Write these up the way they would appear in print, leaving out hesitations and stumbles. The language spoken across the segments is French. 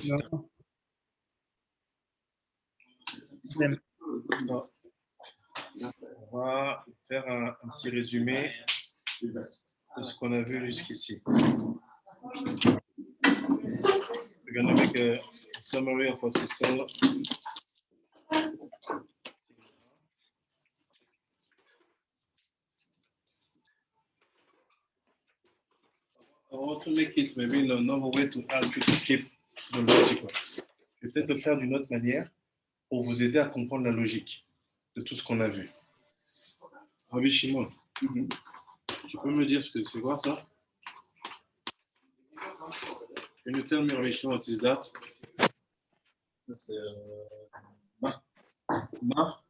Non. Non. On va faire un petit résumé de ce qu'on a vu jusqu'ici. We're going to make a summary of what we saw. I want to make it maybe another way to help you to keep the logic. Je vais peut-être le faire d'une autre manière pour vous aider à comprendre la logique de tout ce qu'on a vu. Rabbi Shimon, tu peux me dire ce que c'est quoi ça? Can you tell me, Rabbi Shimon, what is that? C'est Ma?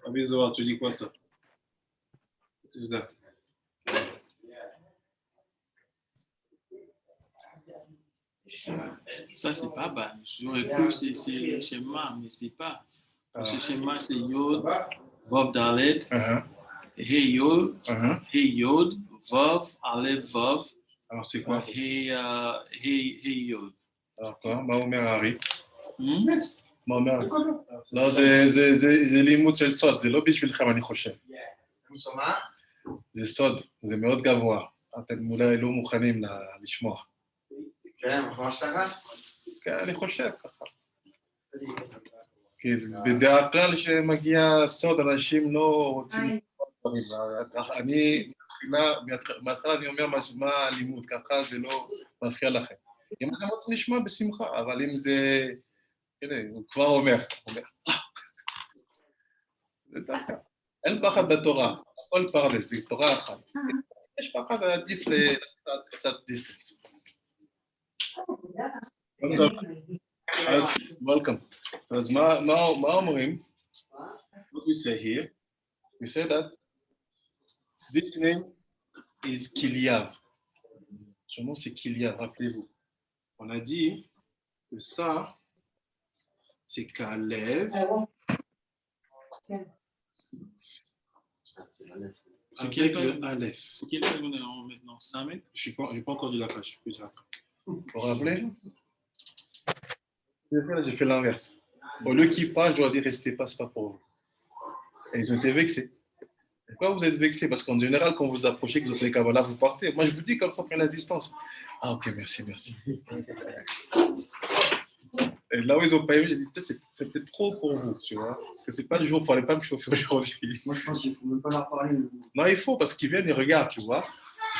Rabbi Zohar, tu dis quoi ça? What is that? Ça, c'est pas bas. J'aurais cru que c'est schéma, mais c'est pas. Parce que schéma, c'est Yod, Vav Dalet, He Yod, Vav, Aleph, Vav. Alors, c'est quoi? He Yod. Alors, quoi? Maomer Hari. Maomer. לא, זה לימוד של סוד, זה לא בשבילכם, אני חושב. זה סוד, זה מאוד גבוה. אתם אולי לא מוכנים לשמוע. כן, ממש ככה? כן, אני חושב ככה. כי בדרך כלל שמגיע סוד, אנשים לא רוצים... אני, מההתחלה אני אומר מה הלימוד, ככה זה לא מפריע לכם. אם אתם רוצים לשמוע, בשמחה, אבל אם זה... הנה, הוא כבר אומר. זה דווקא. אין פחד בתורה, הכל פרדס, זה תורה אחת. יש פחד עדיף לתפיסת דיסטנס. Welcome. אז מה אומרים? What we say here? We say that this name is Kiliav. Son nom c'est Kiliav, rappelez-vous. On a dit que ça, c'est Kalev. Avec le Aleph. C'est quelle page on est en maintenant? 5 mètres? Je n'ai pas encore dit la page, plus tard. Vous vous rappelez? J'ai fait l'inverse. Au lieu qu'ils parlent, je dois dire restez pas, c'est pas pour vous. Et ils ont été vexés. Pourquoi vous êtes vexés? Parce qu'en général, quand vous approchez, que vous êtes les Kabbalah, vous partez. Moi, je vous dis comme ça, prenez la distance. Ah, ok, merci. Et là où ils n'ont pas aimé, j'ai dit peut-être c'est peut-être trop pour vous, tu vois. Parce que c'est pas le jour, il ne fallait pas me chauffer aujourd'hui. Moi, je pense qu'il ne faut même pas leur parler. Non, il faut, parce qu'ils viennent, ils regardent, tu vois.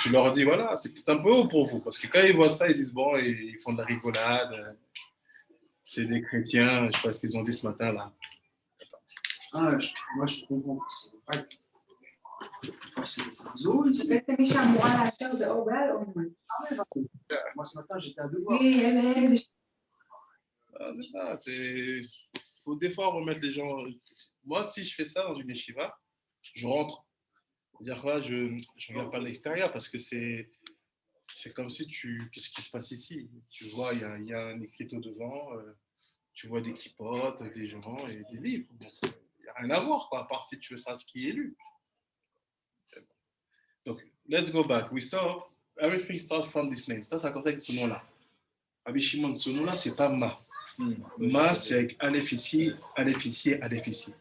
Tu leur dis, voilà, c'est peut-être un peu haut pour vous. Parce que quand ils voient ça, ils disent, bon, ils font de la rigolade. C'est des chrétiens, je sais pas ce qu'ils ont dit ce matin, là. Ah, moi, je comprends. C'est vrai. Moi, ce matin, j'étais à deux doigts. Ah, c'est ça, il faut des fois remettre les gens. Moi, si je fais ça dans une yeshiva, je rentre. C'est-à-dire quoi, je ne regarde pas l'extérieur parce que c'est comme si qu'est-ce qui se passe ici? Tu vois, il y a un écriteau devant, tu vois des kippotes, des gens et des livres. Donc, il n'y a rien à voir, quoi, à part si tu veux ça, ce qui est lu. Donc, let's go back. We saw everything starts from this name. Ça, c'est comme ça que ce nom-là. Rabbi Shimon, ce nom-là, c'est pas Ma. Ma, c'est avec Aleph ici, Aleph ici, Aleph ici.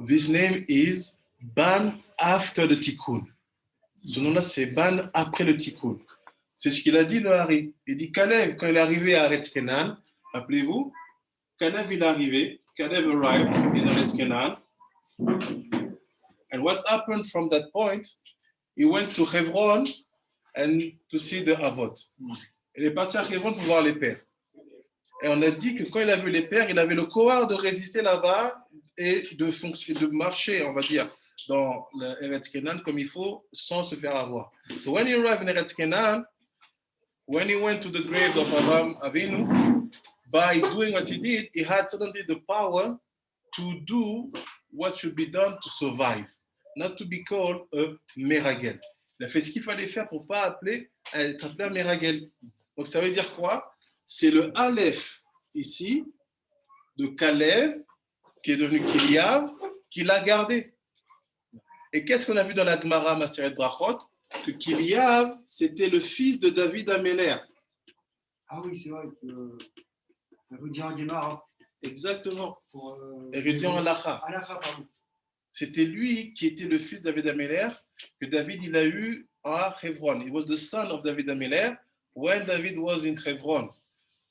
This name is Ban after the Tikkun. Ce nom-là, c'est Ban après le Tikkun. C'est ce qu'il a dit, le Hari. Il dit Kalev, quand il est arrivé à Eretz Kenan, rappelez-vous, Kalev, il est arrivé, Kalev arrived in Eretz Kenan. And what happened from that point, he went to Hebron and to see the Avot. Il est parti à Hebron pour voir les pères. Et on a dit que quand il a vu les pères, il avait le courage de résister là-bas et de marcher, on va dire, dans Eretz Kenan comme il faut, sans se faire avoir. So when he arrived in Eretz Kenan, when he went to the grave of Abraham Avinu, by doing what he did, he had suddenly the power to do what should be done to survive, not to be called a meragel. Il a fait ce qu'il fallait faire pour ne pas être appelé un meragel. Donc ça veut dire quoi? C'est le Aleph ici, de Kalev, qui est devenu Kiliav, qui l'a gardé. Et qu'est-ce qu'on a vu dans la Gemara Maseret Brachot? Que Kiliav, c'était le fils de David Améler. Ah oui, c'est vrai. Érudit en Guémara. Exactement. Pour, Érudit en halakha. Halakha, pardon. C'était lui qui était le fils de David Améler, que David il a eu à Hebron. He was the son of David Améler when David was in Hebron.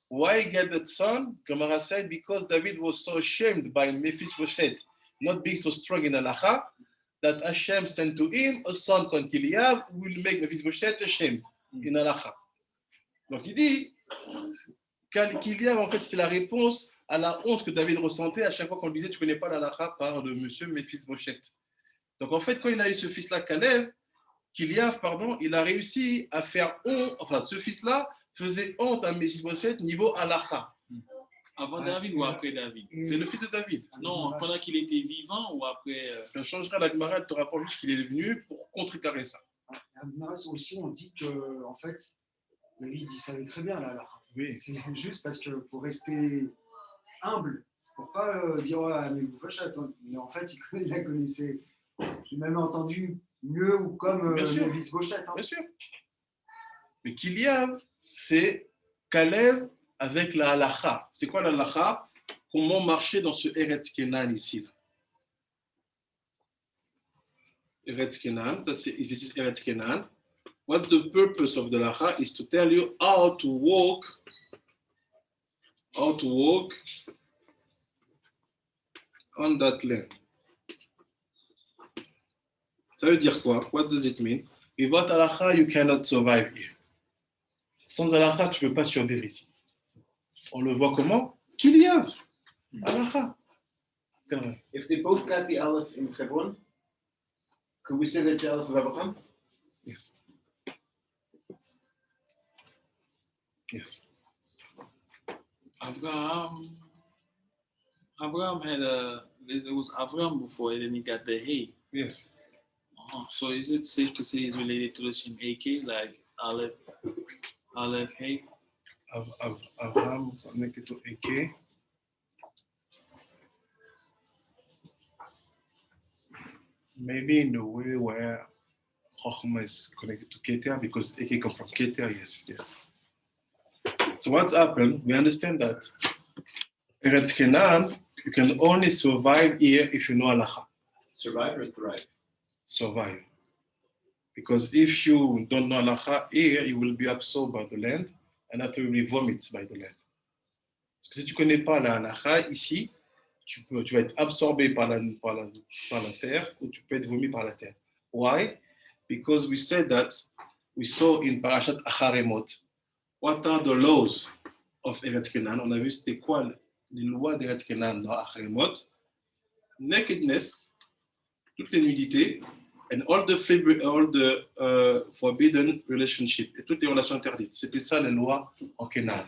Why he got that son? Gemara said, because David was so ashamed by Mephibosheth not being so strong in halacha, that Hashem sent to him a son called Kiliab who will make Mephibosheth ashamed in halacha. Donc il dit, Kiliab en fait c'est la réponse à la honte que David ressentait à chaque fois qu'on lui disait tu ne connais pas l'halakha par le monsieur Mephibosheth. Donc en fait quand il a eu ce fils-là, Kiliab, pardon, il a réussi à faire honte, enfin ce fils-là faisait honte à Mephibosheth niveau halakha. Avant David ou après David? C'est le fils de David. Non, pendant qu'il était vivant ou après. On changera la Gemara, elle te rapporte juste qu'il est venu pour contrecarrer ça. La Gemara aussi, on dit que en fait, David il savait très bien là. Oui. C'est juste parce que pour rester humble, pour pas dire ouais, mais vous mais en fait il la connaissait. J'ai même entendu mieux ou comme David Bochette. Bien sûr. Mais Kiliab, c'est Caleb avec la halakha. C'est quoi la halakha? Comment marcher dans ce Eretz Kenan ici? Eretz Kenan, ça c'est Eretz Kenan. What the purpose of the halakha is to tell you how to walk on that land. Ça veut dire quoi? What does it mean? Without halakha, you cannot survive here. Sans halakha, tu ne peux pas survivre ici. On le voit comment? Kiliab. Halakha. If they both got the Aleph in Hebron, could we say that's the Aleph of Abraham? Yes. Yes. Abraham had it was Abraham before, and then he got the hay. Yes. So is it safe to say it's related to the Shem AK, like Aleph hay? Abraham connected to AK. Maybe in the way where Chochmah is connected to Keter, because AK comes from Keter, yes. So what's happened? We understand that Eretz Kenan, you can only survive here if you know halakha. Survive or thrive? Survive. Because if you don't know halakha here, you will be absorbed by the land, and after you will be vomited by the land. Parce que si tu ne connais pas la halakha ici, tu vas être absorbé par la terre ou tu peux être vomi par la terre. Why? Because we said that, we saw in Parashat Acharemot, what are the laws of Eretz Kenan? On a vu c'était quoi les lois d'Eretz Kenan dans Acharemot. Nakedness, toutes les nudités, and all the forbidden relationship, et toutes les relations interdites. C'était ça les lois en Kenan.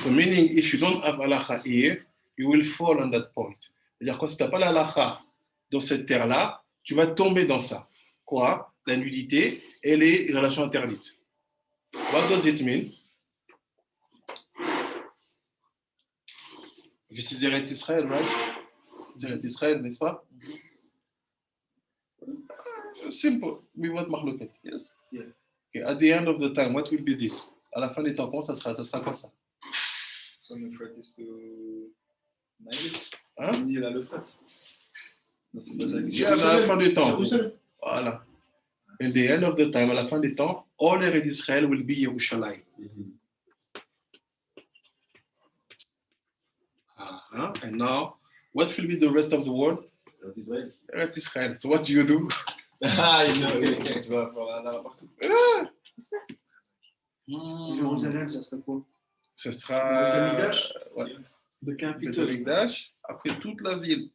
So meaning, if you don't have halakha here, you will fall on that point. C'est-à-dire que si tu n'as pas la halakha dans cette terre-là, tu vas tomber dans ça. Quoi? La nudité et les relations interdites. What does it mean? This is Eretz Israel, right? Eretz Israel, n'est-ce pas? Simple. We want mahloket. Yes? Yeah. Okay. At the end of the time, what will be this? À la fin des temps, ça sera quoi ça? From Euphrates to Nile. Hein? Nil à l'Euphrate. À la fin des temps. Voilà. At the end of the time, à la fin des temps, all Eretz Israel will be Yerushalayim. And now, what will be the rest of the world? Eretz Israel. Eretz Israel. So what do you do? Ah, tu vas faire là partout. Jérusalem, ça serait quoi? Ce sera Le Beth Amikdash. Après toute la ville,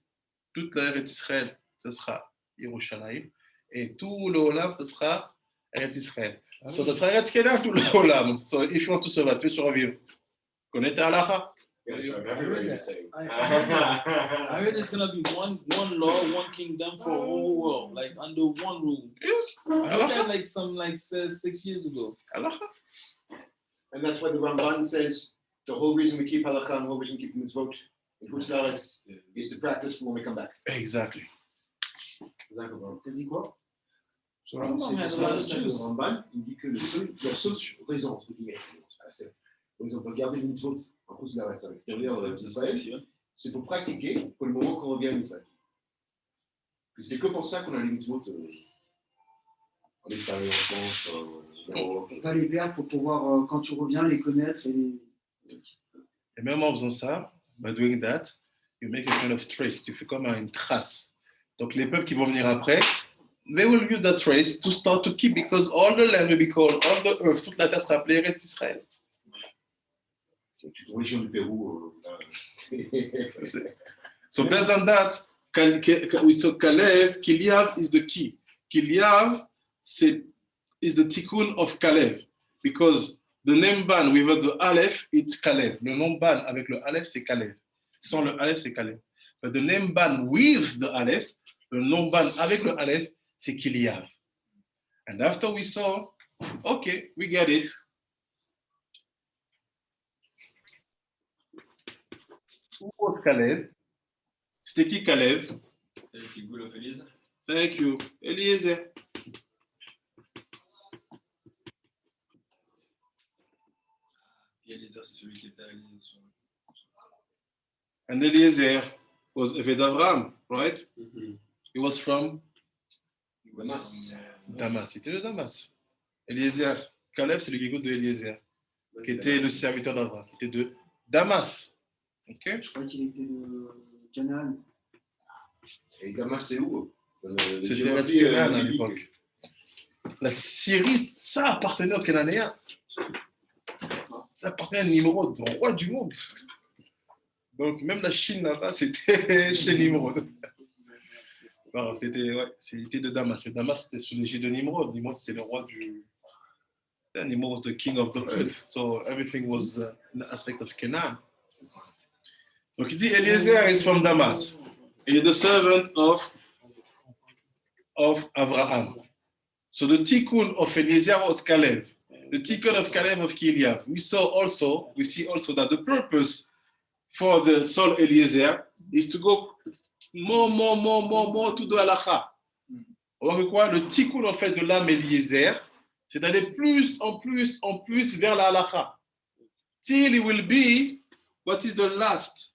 toute la Eretz Israël, ce sera Yerushalayim. Et tout le Olam, ce sera Eretz Israël. So, ce sera Eretz Kenan, tout le Olam. So, if you want to survive, tu peux survivre. Connais ta halakha? I heard it's gonna be one law, one kingdom for the whole world, like under one rule. Yes. I heard that like 6 years ago. Halakha. And that's why the Ramban says the whole reason we keep halakha and the whole reason we keep mitzvot in Chutz La'aretz is to practice for when we come back. Exactly. T'as dit quoi? Rambam had a lot of juice. Ramban, il dit que la seule raison, entre guillemets, Par exemple, regarder une mitzvot en cause de la à l'extérieur d'Israël, c'est pour pratiquer pour le moment qu'on revient à Israël. C'est que pour ça qu'on a les mitzvot en extérieur, en France, en Europe. Pas les perdre pour pouvoir, quand tu reviens, les connaître et les... Et même en faisant ça, by doing that, you make a kind of trace. Tu fais comme une trace. Donc les peuples qui vont venir après, they will use that trace to start to keep, because all the land will be called, all the earth, toute la terre sera appelée Eretz Israël. Tu te région du Pérou. So based on that, we saw Kalev, Kiliav is the key. Kiliav is the tikkun of Kalev, because the name ban without the Aleph, it's Kalev. Le nom ban avec le Aleph, c'est Kalev. Sans le Aleph, c'est Kalev. But the name ban with the Aleph, le nom ban avec le Aleph, c'est Kiliav. And after we saw, okay, we get it. Who was Kalev? C'était qui Kalev? Thank you. Eliezer. Eliezer, c'est celui qui était allé sur... And Eliezer was Eved Avram, right? He was from Damas. Damas. C'était de Damas. Eliezer. Kalev, c'est le guégout de Eliezer, qui était le serviteur d'Avram, qui était de Damas. Okay? Je crois qu'il était de Canaan. Et Damas, c'est où? C'était la Canaan à l'époque. La Syrie, ça appartenait aux Cananéens. Ça appartenait à Nimrod, le roi du monde. Donc même la Chine là-bas, c'était chez Nimrod. Non, c'était de Damas. Le Damas, c'était sous l'égide de Nimrod. Nimrod, c'est le roi du... Nimrod was the king of the earth. So everything was in the aspect of Canaan. Donc il dit, Eliezer is from Damas. He is the servant of Abraham. So the tikkun of Eliezer was Caleb. The tikkun of Caleb of Kiliav. We see also that the purpose for the soul Eliezer is to go more to the halakha. On voit quoi? Le tikkun en fait de l'âme Eliezer, c'est d'aller plus en plus vers la halakha. Till it will be, what is the last?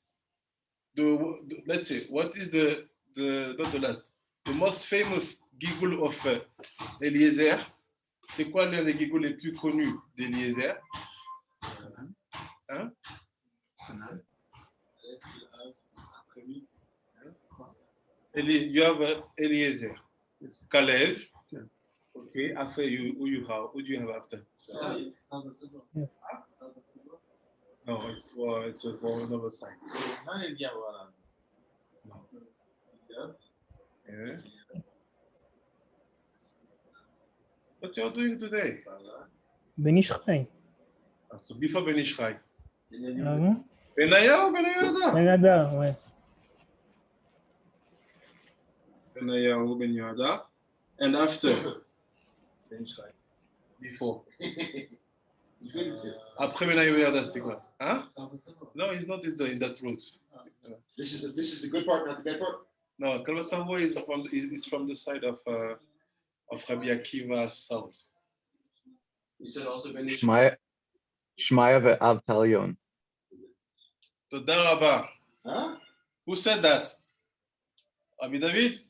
Let's say, what is not the last? The most famous giggle of Eliezer. C'est quoi l'un des giggles les plus connus d'Eliezer? Hein? You have Eliezer, Kalev. Okay, after who do you have after? No, it's for another side. No. Yeah. What you are doing today? Ben Ish Chai. So before Ben Ish Chai. Ah bon? Benaya ou Ben Yehuda? Ben Hadar, ouais. Benaya ou Ben Yehuda. And after Ben Ish Chai. Before. Après Ben Yehuda, c'est quoi? Hein? No, he's not in that route. This is the good part, not the bad part. No, Kalvasavo is from the side of Rabbi Akiva south. You said also Ben Shmaya ve'Avtalion. Toda Rabba. Huh? Who said that? Rabbi David?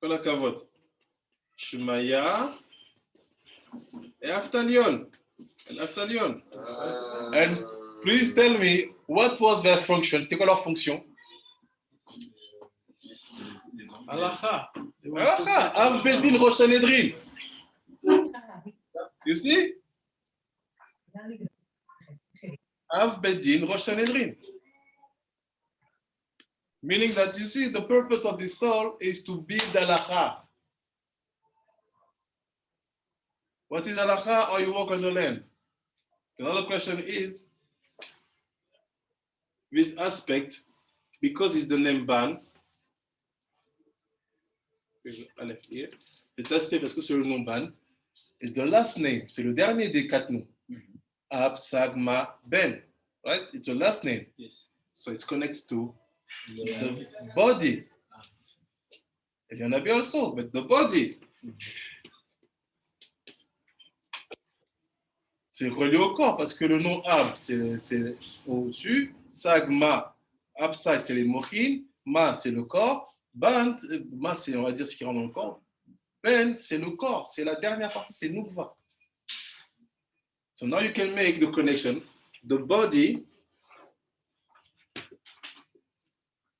Kol hakavod. Shmaya et Avtalion. And please tell me, what was their function? C'était quoi leur fonction? Halakha. Halakha. Av Bedin Rosh Sanhedrin. You see? Av Bedin Rosh Sanhedrin. Meaning that, you see, the purpose of the soul is to build halakha. What is halakha? Or you walk on the land? Another question is, this aspect, because it's the name ban, cet aspect, parce que c'est le nom ban, is the last name, c'est le dernier des quatre noms. Ab, Sagma, Ben, right? It's the last name. Yes. So it connects to the body. Il y en a bien also, but the body. C'est relié au corps parce que le nom Ab, c'est au-dessus. Sag, Ma, Absag, c'est les mochines. Ma, c'est le corps. Bant, Ma, c'est, on va dire, ce qui rentre dans le corps. Ben, c'est le corps. C'est la dernière partie, c'est Nukva. So now you can make the connection. The body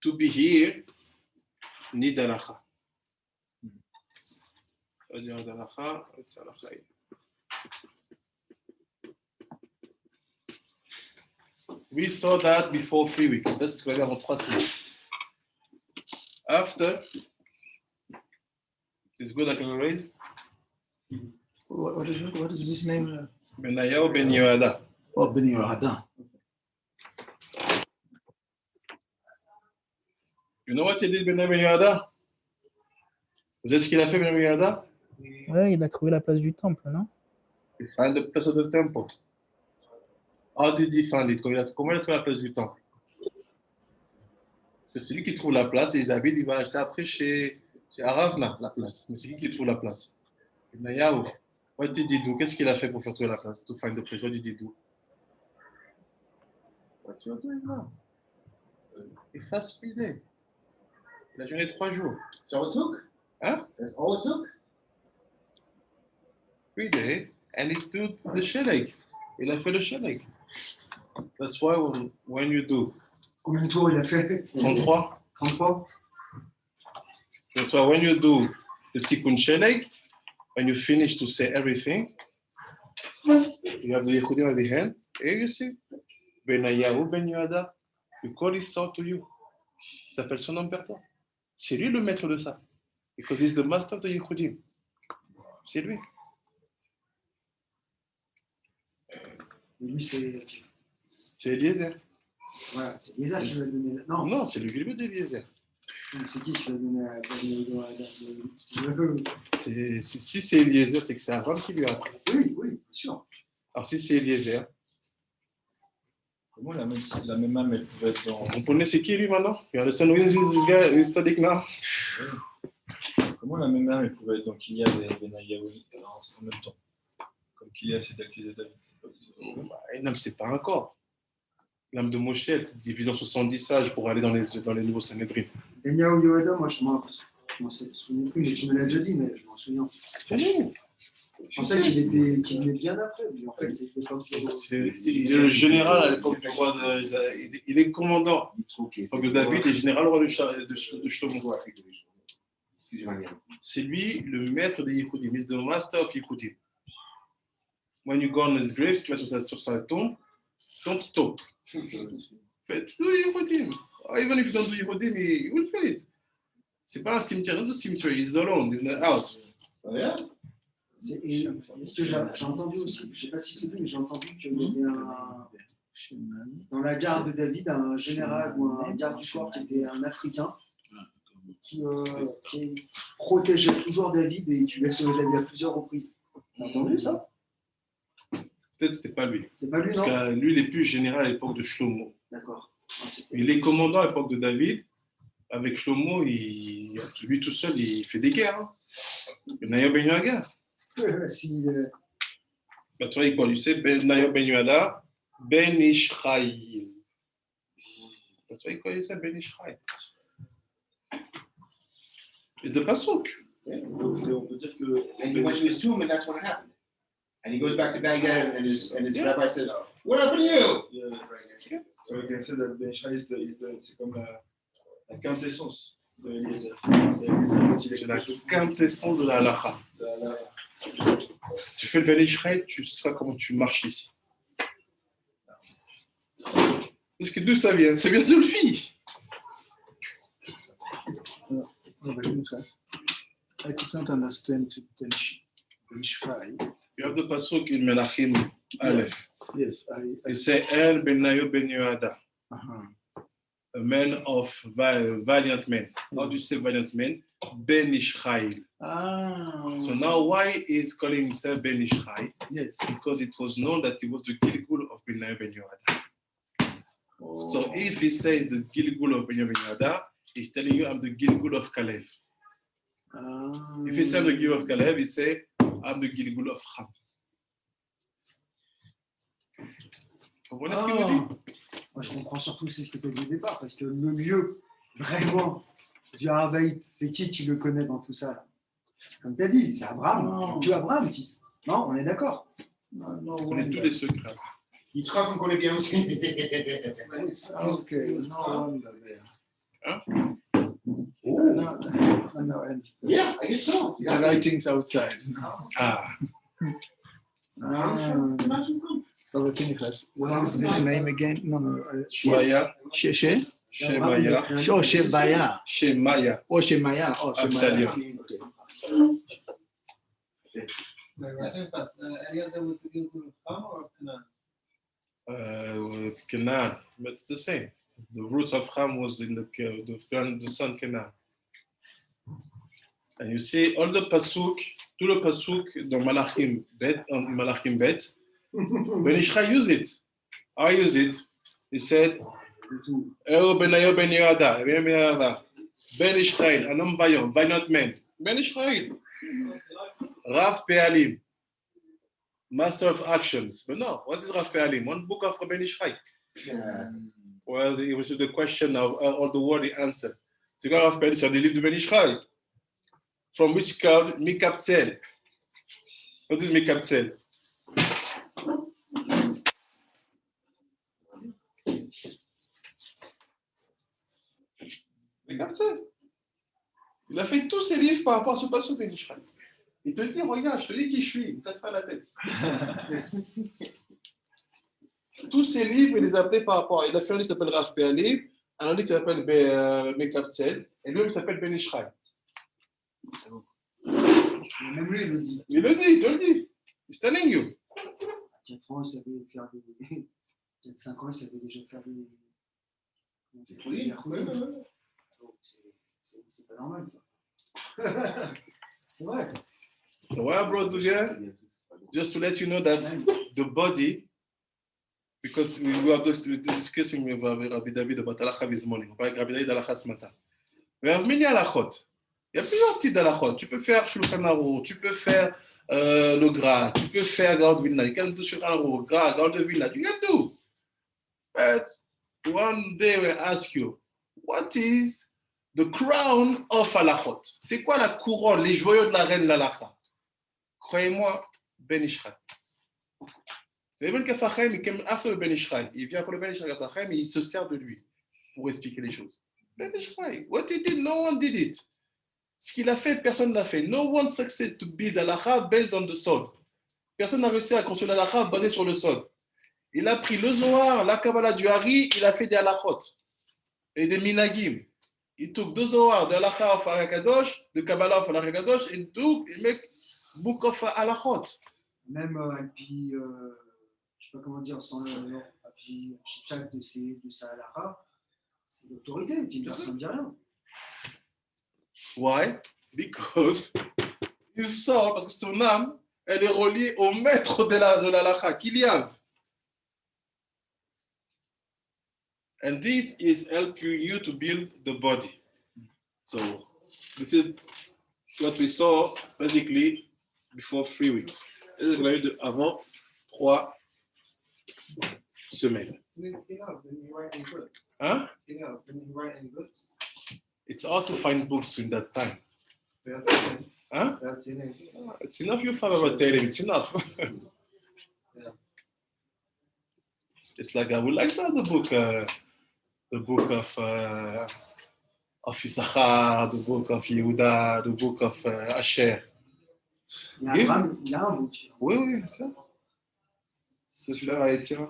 to be here need halacha. We saw that before 3 weeks. That's ce qu'on avait avant 3 semaines. After, it's good I can raise. What is his name? Benaya ou Ben Yoada. Oh, Ben Yoada. You know what he did, Ben Yoada? Vous savez ce qu'il a fait, Ben Yoada? Ouais, il a trouvé la place du temple, non? He found the place of the temple. How did he find it? Comment il a trouvé la place du temple? C'est lui qui trouve la place et David, il va acheter après chez Aravna la place. Mais c'est qui trouve la place? Benaya. What did he do? Qu'est-ce qu'il a fait pour faire trouver la place? To find the place. What did he do? What you are doing now? He fast 3 days. Il a jeûné 3 jours. So all it took? Hein? That's all it took? 3 days. And he did the sheleg. Il a fait le sheleg. That's why when you do Combien de tours il a fait? 33. 33. That's why when you do the tikkun sheleg, when you finish to say everything, you have the Yehudim at the hand. Here you see, Benayahu Ben Yoada, you call his soul to you. Tu appelles son nom vers toi. C'est lui le maître de ça. Because he's the master of the Yehudim. C'est lui. Et lui, c'est Eliezer. voilà, c'est Eliezer qui l'a donné. Non, Non, c'est le Gilbert d'Eliezer. c'est qui l'a donné à Si c'est Eliezer, c'est que c'est Aaron qui lui a appris. Oui, oui, bien sûr. Alors si c'est Eliezer, Comment la même âme, elle pouvait être dans... vous comprenez c'est qui lui maintenant? You understand who is this guy who is studying now? Comment la même âme, elle pouvait être dans Kylian et Benayahu en même temps? Comme Kylian s'est accusé David. L'âme, c'est pas un corps. L'âme de Moshe, elle s'est divisée en 70 sages pour aller dans les nouveaux Sanhedrin. Benyahu Yoada, moi je m'en souviens plus, tu me l'as déjà dit, mais je m'en souviens. C'est lui. Je pensais qu'il venait bien après, mais en fait c'était pas Il est le général à l'époque du roi de... Il est commandant. Donc David est général roi de Shlomo. C'est lui le maître de Yehudim. He's the master of Yehudim. When you go on his grave, tu vas sur sa tombe, don't stop. Faites do Yehudim. Even if you don't do Yehudim, he will feel it. C'est pas un cimetière, not a cemetery, he's alone in the house. Oh, yeah? Est-ce que j'ai entendu aussi, je ne sais pas si c'est vrai, mais j'ai entendu qu'il y avait dans la garde de David un général ou un garde du corps qui était un Africain qui protégeait toujours David et tu l'as sauvé la vie à plusieurs reprises. T'as entendu ça? Peut-être que c'est pas lui. C'est pas lui, Parce non? que lui, il est plus général à l'époque de Shlomo. D'accord. Il est commandant à l'époque de David. Avec Shlomo, lui tout seul, il fait des guerres. Hein. Il n'a pas eu la guerre. Bah, tu vois, quoi, tu sais, Nayo Ben Yoada, Ben Ishraïl. Tu vois, quoi, il sait, Ben Ishraïl. C'est de Passouk. Yeah. On peut dire que. And he went to his tomb, and that's when it happened. And he goes back to Baghdad, and his rabbi says, "What happened to you?" Yeah. So we can say that Ben Ishraï c'est comme la quintessence de Eliezer. C'est la quintessence de la halakha. Tu fais le Ben Ishraïl, tu seras comment tu marches ici. Parce que d'où ça vient? Ça vient de lui. I didn't understand Ben Ishraï. You have the pasuk in Menachim Aleph. Yes, It says, El Benayo Ben Yoada, a man of valiant men. How do you say valiant men? Ben Ishraïl. So now why is calling himself Ben Ishraïl? Yes. Because it was known that he was the Gilgul of Benayo Ben Yoada. So if he says the Gilgul of Benayo Ben Yoada, he's telling you I'm the Gilgul of Kalev. If he says I'm the Gilgul of Kalev, he say I'm the Gilgul of Ham. Vous comprenez ce qu'il vous dit? Moi, je comprends surtout c'est ce que tu as dit au départ, parce que le vieux, vraiment, du Harvey, c'est qui le connaît dans tout ça là? Comme tu as dit, c'est Abraham. Tu Abraham, non, on est d'accord. On connaît tous les secrets. Yitzhak, on connaît bien aussi. Okay, no wonder there. Hein? No, I understand. Yeah, I guess so. The writing's outside. No. Ah, Rabbi Pinchas, what is this name again? No. Shemaya, Shemaya. Shemaya, Oh, Shemaya. Shemaya, Oh, Shemaya. Oh, Shemaya. Avtalia. Okay. Eliezer was the Gilgul of Ham or Canaan? Canaan, but it's the same. The roots of Ham was in the son Canaan. And you see all the pasuk, tout le pasuk dans Malachim Bet, Ben Ishchai use it. I use it. He said, Eo benayo ben Yehoyada, Ben Ishchai, an homme vaillant, valiant man. Ben Ishchai, Rav Pe'alim, master of actions. But no, what is Rav Pe'alim? One book of Ben Ishchai. Well, it was the question of all the word he answered. So Rav Pe'alim said, they lived in Ben Ishchai. From which called Mikabtzel. What is Mikabtzel? Mikabtzel. Il a fait tous ses livres par rapport à ce passage Ben Ishchai. Il te dit, regarde, je te dis qui je suis, ne casse pas la tête. Tous ces livres, il les a appelés par rapport. Il a fait un livre qui s'appelle Rav Pe'alim, un livre qui s'appelle Mikabtzel, et lui, il s'appelle Ben Ishchai. Même lui, il le dit. Il le dit, il te le dit. He's telling you. À 4 ans, il savait faire des. Peut-être 5 ans, il savait déjà faire des. Oui, c'est pas normal, ça. C'est vrai. So what I brought here, just to let you know that the body, because we were discussing with Rabbi David about halacha this morning, Rabbi David halacha ce matin. We have many halachot. Il y a plusieurs types d'halachot. Tu peux faire Shulchan Aruch, tu peux faire le Gra, tu peux faire Gaon de Vilna. You can do Shulchan Aruch, Gra, Gaon de Vilna. You can do. But one day we ask you, what is the crown of halachot? C'est quoi la couronne, les joyaux de la reine de l'halacha? Croyez-moi, Ben Ishchai. C'est Ben Kafachem, il Ben Ishchai. Il vient pour le Ben Ishchai Kafachem et il se sert de lui pour expliquer les choses. Ben Ishchai, what he did, no one did it. Ce qu'il a fait, personne ne l'a fait. No one succeeded to build halacha based on the sword. Personne n'a réussi à construire l'halacha basé sur le sword. Il a pris le Zohar, la Kabbalah du Hari, il a fait des halachot et des minagim. Il took the Zohar, de halacha of Harakadosh, de Kabbalah of Harakadosh, et il make book of halachot. Même Alpi, je ne sais pas comment dire, sans le Alpi Chipchak de sa halacha, c'est l'autorité, personne ne dit rien. Why? Because il sort, parce que son âme, elle est reliée au maître de l'halacha, Kiliav. And this is helping you to build the body. So this is what we saw basically before 3 weeks. Avant 3 semaines. Hein? It's hard to find books in that time. Huh? It's enough you find about telling. It's enough. It's like I would like to have the book of Issachar, the book of Yehuda, the book of Asher. Il y a un book. Oui, oui, bien sûr. C'est faire à Étienne.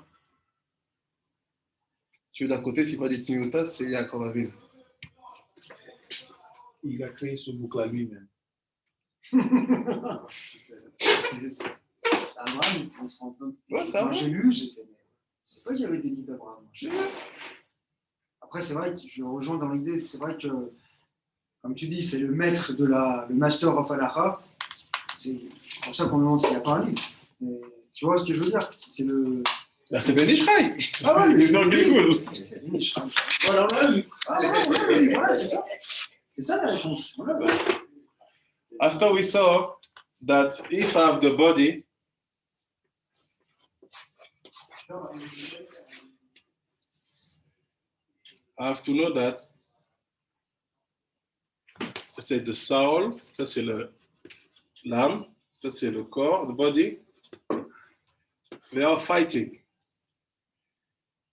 Celui d'à côté, c'est pas des Timothées, c'est Yaakov Avinu. Il a créé ce bouc-là lui-même. C'est Abraham, on se rend compte. Ouais, ça Moi, va. j'ai lu, j'ai fait. C'est pas qu'il y avait des livres d'Abraham. Après, c'est vrai que je le rejoins dans l'idée. C'est vrai que, comme tu dis, c'est le maître de le master of halacha. C'est pour ça qu'on me demande s'il n'y a pas un livre. Mais, tu vois ce que je veux dire? C'est le. Là, c'est Ben Ishchai. Ah ouais, C'est dans le Gilgul. Voilà, voilà, c'est ça. C'est ça la réponse. Voilà. After we saw that if I have the body, I have to know that c'est the soul, ça c'est l'âme, ça c'est le corps, the body. They are fighting.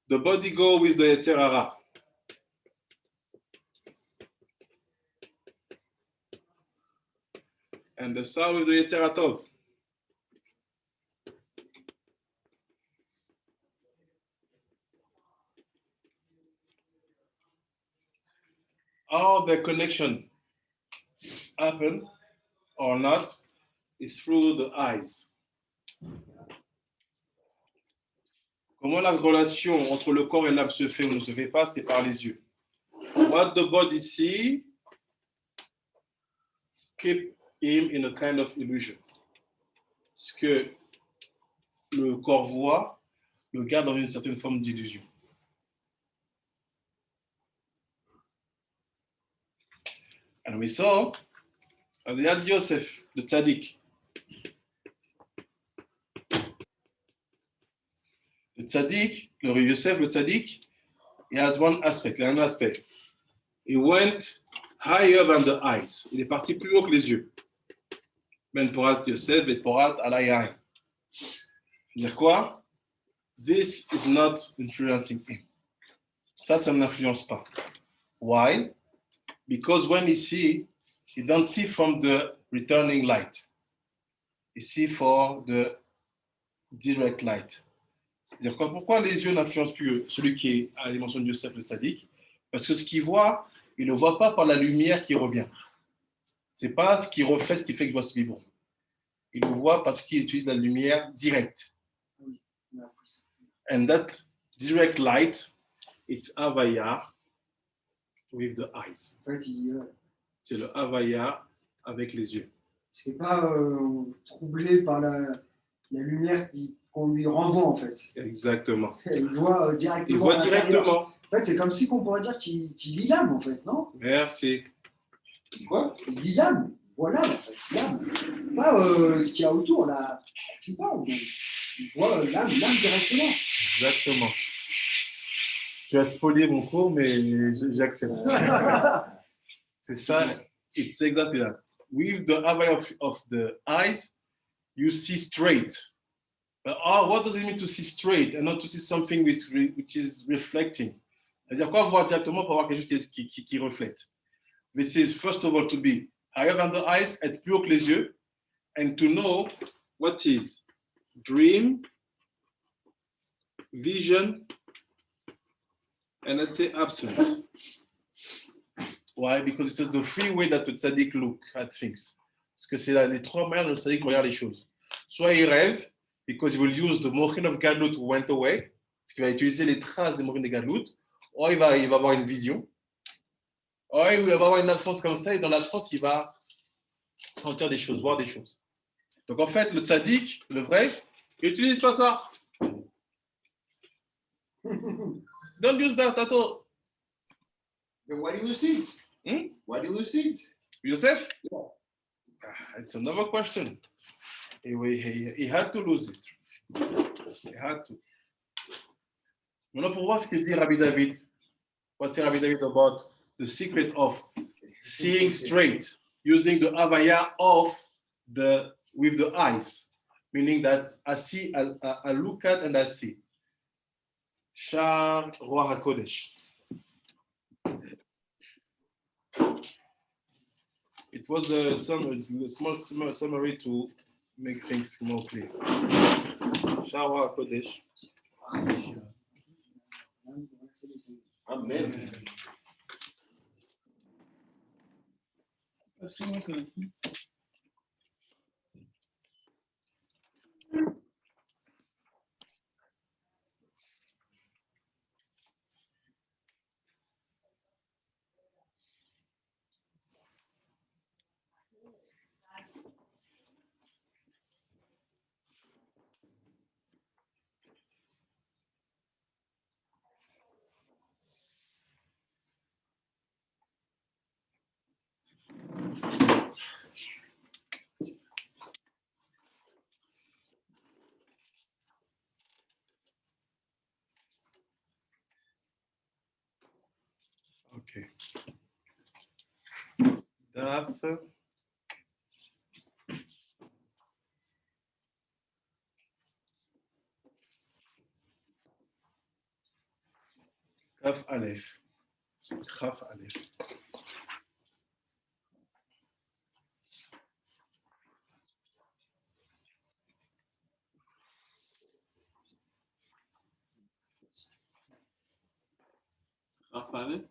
The body go with the Yetzer Hara. And the soul with the Yetzer HaTov. How the connection happen or not is through the eyes. Comment la relation entre le corps et l'âme se fait ou ne se fait pas, c'est par les yeux. What the body see, keep him in a kind of illusion. Ce que le corps voit, le garde dans une certaine forme d'illusion. And we saw they had Yosef, the tzaddik. Le tzaddik, le Yosef, le tzaddik, he has one aspect, il a un aspect. He went higher than the eyes. Il est parti plus haut que les yeux. Ben porat Yosef, ben porat alayain. C'est-à-dire quoi? This is not influencing him. Ça ne l'influence pas. Why? Because when he don't see from the returning light. He see for the direct light. C'est-à-dire quoi? Pourquoi les yeux n'influencent plus celui qui est à la dimension de Yosef le tzaddik? Parce que ce qu'il voit, il ne le voit pas par la lumière qui revient. Ce n'est pas ce qui reflète ce qui fait qu'il voit ce biberon. Il le voit parce qu'il utilise la lumière directe. And that direct light, it's Havaya with the eyes. En fait, C'est le Havaya avec les yeux. c'est pas troublé par la lumière qu'on lui renvoie, en fait. Exactement. Il voit directement. Il voit directement. En fait, c'est comme si qu'on pourrait dire qu'il lit l'âme, en fait, non? Merci. Quoi? Il lit l'âme. Voilà, en fait, l'âme. Pas ce qu'il y a autour, là. Il voit l'âme directement. Exactement. Tu as spoilé mon cours, mais j'accepte. C'est ça. It's exactly that. With the eye of the eyes, you see straight. But what does it mean to see straight and not to see something which is reflecting? C'est-à-dire quoi voir directement pour voir quelque chose qui reflète. This is first of all to be higher than the eyes, être plus haut que les yeux, and to know what is dream, vision, and let's say absence. Why? Because it says the three ways that the tzaddik look at things. Parce que c'est les trois manières dont le tzaddik regarde les choses. Soit il rêve, because he will use the Morin of Gadlut who went away, parce qu'il va utiliser les traces des Morin de Gadlut, ou il va avoir une vision, ou il va avoir une absence comme ça, et dans l'absence, il va sentir des choses, voir des choses. Donc en fait, le tzaddik, le vrai, il n'utilise pas ça. Don't use that at all. Then why do you lose seeds? Why do you lose seeds? Yosef? Yeah. It's another question. He had to lose it. He had to. Maintenant, pour voir ce que dit Rabbi David, what's Rabbi David about the secret of seeing straight, using the Havaya with the eyes, meaning that I see, I look at and I see. Shar Ruach HaKodesh. It was a small summary to make things more clear. Shar Ruach HaKodesh. Amen. Ok. Daf. Kaf Aleph. Kaf Aleph. Raphaël?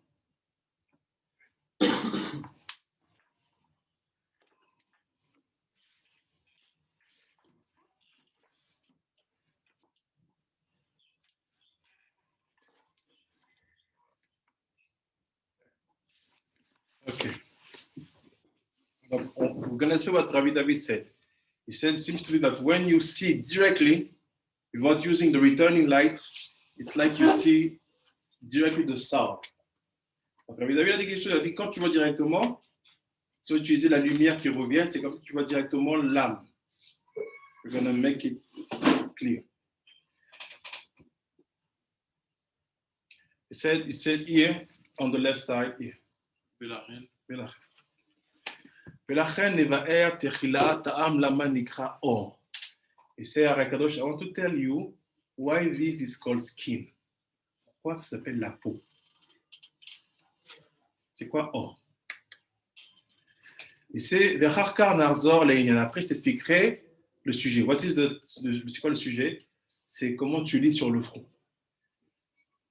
Okay. We're going to see what Rabbi David said. He said, it seems to be that when you see directly, without using the returning light, it's like you see directly the sound. Donc, Rabbi David a dit quelque chose, il a dit, quand tu vois directement, tu vas utiliser la lumière qui revient, c'est comme si tu vois directement l'âme. We're going to make it clear. He said here, on the left side, here. ולכן נבאר תחילה טעם למה נקרא אור. He said, Arakadosh, I want to tell you why this is called skin. Pourquoi ça s'appelle la peau? C'est quoi or? Et c'est Vecharkar Narzor Leïnian. Après, je t'expliquerai le sujet. C'est quoi le sujet? C'est comment tu lis sur le front.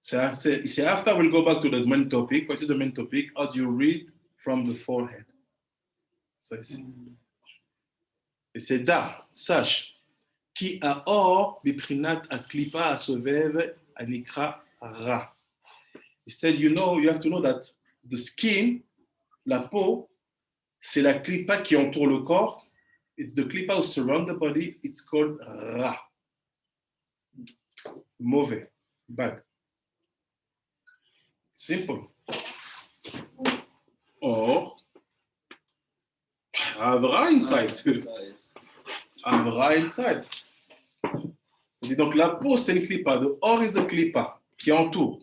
C'est after we'll go back to the main topic. What is the main topic? How do you read from the forehead? So et c'est da, sache, qui a or, biprinat a klipa a sovev a nikra ra. He said, you have to know that the skin, la peau, c'est la klipa qui entoure le corps. It's the klipa who surround the body. It's called ra. Mauvais, bad. Simple. Or, Avra inside. Avra inside. Donc la peau, c'est une klipa. The or is a klipa qui entoure.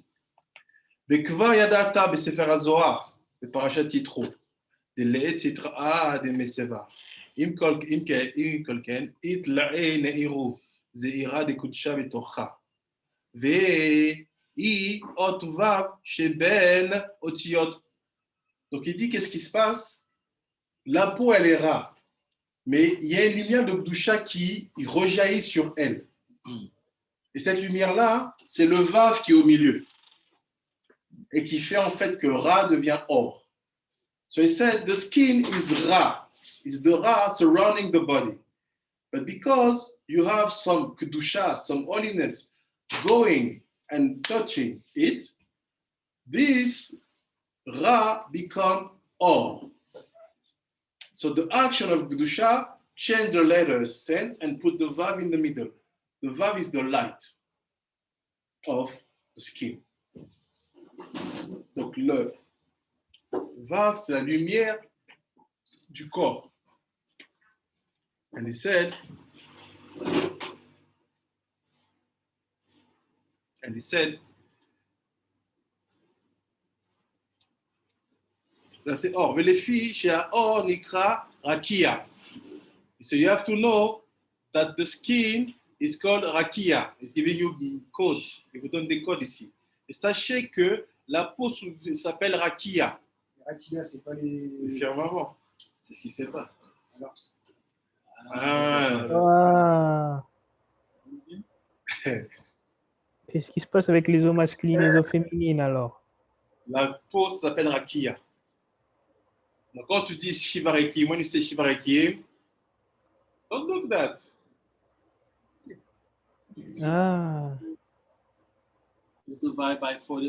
Bekva yadata besefer hazohar, beparashat Yitro, de le'et yitra de meseva. Im kolken, it la'e neiru, ze'ira de kutsha betocha. Ve'i ot vav sheben otiot. Donc il dit qu'est-ce qui se passe? La peau, elle est rare, mais il y a une lumière de Gdusha qui rejaillit sur elle. Et cette lumière-là, c'est le vav qui est au milieu et qui fait en fait que Ra devient or. So he said the skin is Ra, is the Ra surrounding the body. But because you have some Kedusha, some holiness going and touching it, this Ra become or. So the action of Kedusha change the letter sense and put the Vav in the middle. The Vav is the light of the skin. Donc le Vav, c'est la lumière du corps. And he said, là c'est or. Mais les filles, chez or, nikra, rakia. So you have to know that the skin is called rakia. It's giving you codes. Il vous donne des codes ici. Et sachez que la peau s'appelle rakia. Rakia, c'est pas les firmament. C'est ce qui sait pas. Alors, Qu'est-ce qui se passe avec les eaux masculines et les eaux féminines alors? La peau s'appelle rakia. Donc quand tu dis shivareki, when you say shivareki, don't look that. It's divided by 4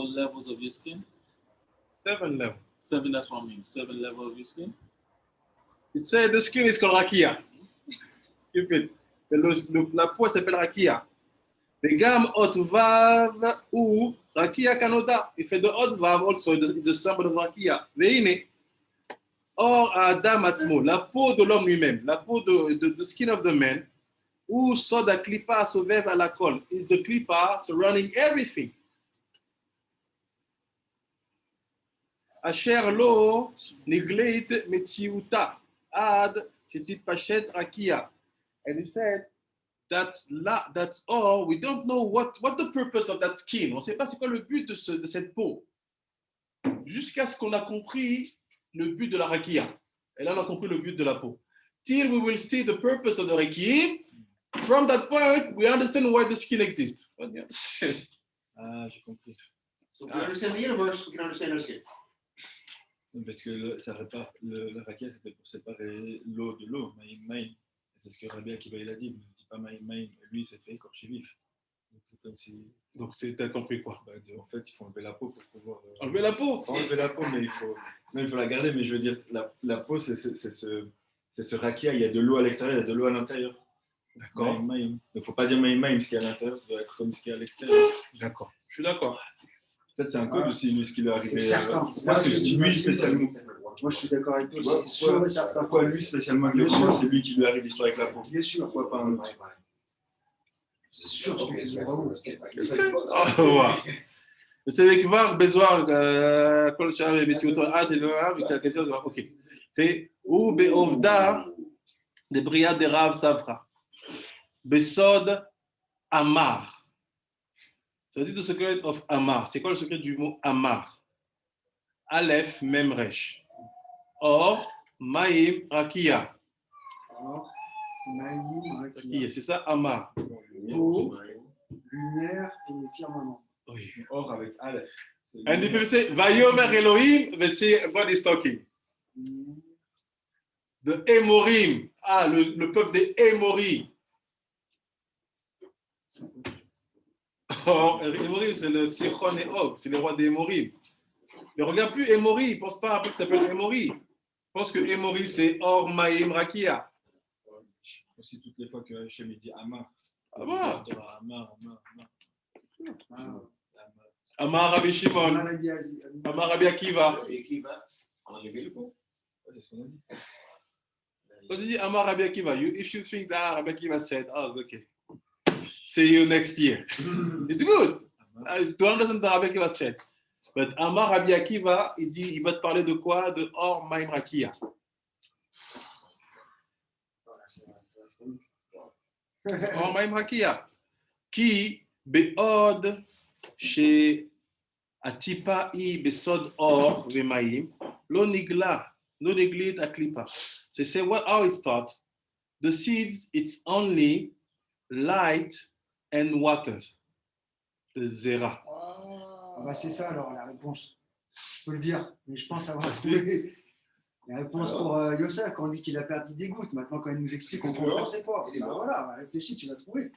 levels of your skin? 7 levels. 7, that's what I mean. 7 levels of your skin? It said the skin is called rakia. Keep it. La peau s'appelle rakia. The gam hot vav ou rakia kanota. Il fait de hot vav also. It's a symbol of rakia. Veine. Or Adam atzmo. La peau de l'homme lui-même. La peau de the skin of the man. Ou soda klipa sovev à la colle. Is the klipa surrounding everything. Asher lo nigleit metziuta ad shetitpashet rakia. And he said, that's all. We don't know what the purpose of that skin. On ne sait pas c'est quoi le but de cette peau. Jusqu'à ce qu'on a compris le but de la rakia. Et là, on a compris le but de la peau. Till we will see the purpose of the rakia. From that point, we understand why the skin exists. Ah, j'ai compris. So we understand the universe, we can understand our skin. Parce que ça répare, la rakia, c'était pour séparer l'eau de l'eau, maïm, maïm. C'est ce que Rabbi Akiva il a dit, il ne dit pas maïm, maïm. Lui, il s'est fait écorcher vif. Donc, c'est comme si. Donc, t'as compris quoi? En fait, il faut enlever la peau pour pouvoir. Enlever la peau? Enlever la peau, mais il faut la garder. Mais je veux dire, la peau, c'est ce rakia. Il y a de l'eau à l'extérieur, il y a de l'eau à l'intérieur. D'accord. Maïm, maïm. Donc, il ne faut pas dire maïm, maïm, ce qui est à l'intérieur, ça doit être comme ce qui est à l'extérieur. D'accord. Je suis d'accord. Peut-être c'est un code aussi, lui, ce qui lui est arrivé. C'est certain. Parce que lui, spécialement. Moi, je suis d'accord avec toi. C'est sûr et certain. Pourquoi lui, spécialement, c'est lui qui lui arrive l'histoire avec la peau? Bien sûr. Pourquoi pas un autre? C'est sûr. C'est avec Var, Bezwar, Kol Shara, Betioto, quelque chose. Ok. C'est ou Beovda, de Bria de Rav Savra. Besod Amar. Ça dit the secret of Amar. C'est quoi le secret du mot Amar? Aleph, Memresh. Or, Maïm, Rakia. Or, Maïm, Rakia. C'est ça, Amar. Eau, lumière et firmament. Oui. Or avec Aleph. And the people say, Vayomer Elohim, they say, God is talking. The Emorim. Ah, le peuple des Emorim. Or, Emorim, c'est le Sichon et Og, c'est les rois des Emorim. Mais regarde plus Emorim, ils ne pensent pas à un peu qui s'appelle Emorim. Ils pensent que Emorim, c'est Or, Maïm, Rakia. Aussi, toutes les fois que Hachem dit Amar. Amar. Amar. Rabbi Shimon. Amar Rabbi Akiva. Enlever le pot. C'est ce qu'on a dit. Quand tu dis Amar Rabbi Akiva, if you think that Rabbi Akiva said, oh, okay, see you next year. It's good to understand what Rabbi Akiva said. But Amar Rabbi Akiva, il va te parler de quoi? De Or Maïm Rakia. Or Maïm Rakia. Qui beod chez Atipa I besod Or Vemaïm, lo nigla. No neglit a klipa. So say how it's taught. The seeds, it's only light and water. The zera. Ah bah c'est ça alors la réponse. Je peux le dire, mais je pense avoir trouvé la réponse pour Yosef quand on dit qu'il a perdu des gouttes. Maintenant, quand il nous explique, on comprend c'est quoi. Bah voilà, réfléchis, tu l'as trouvé.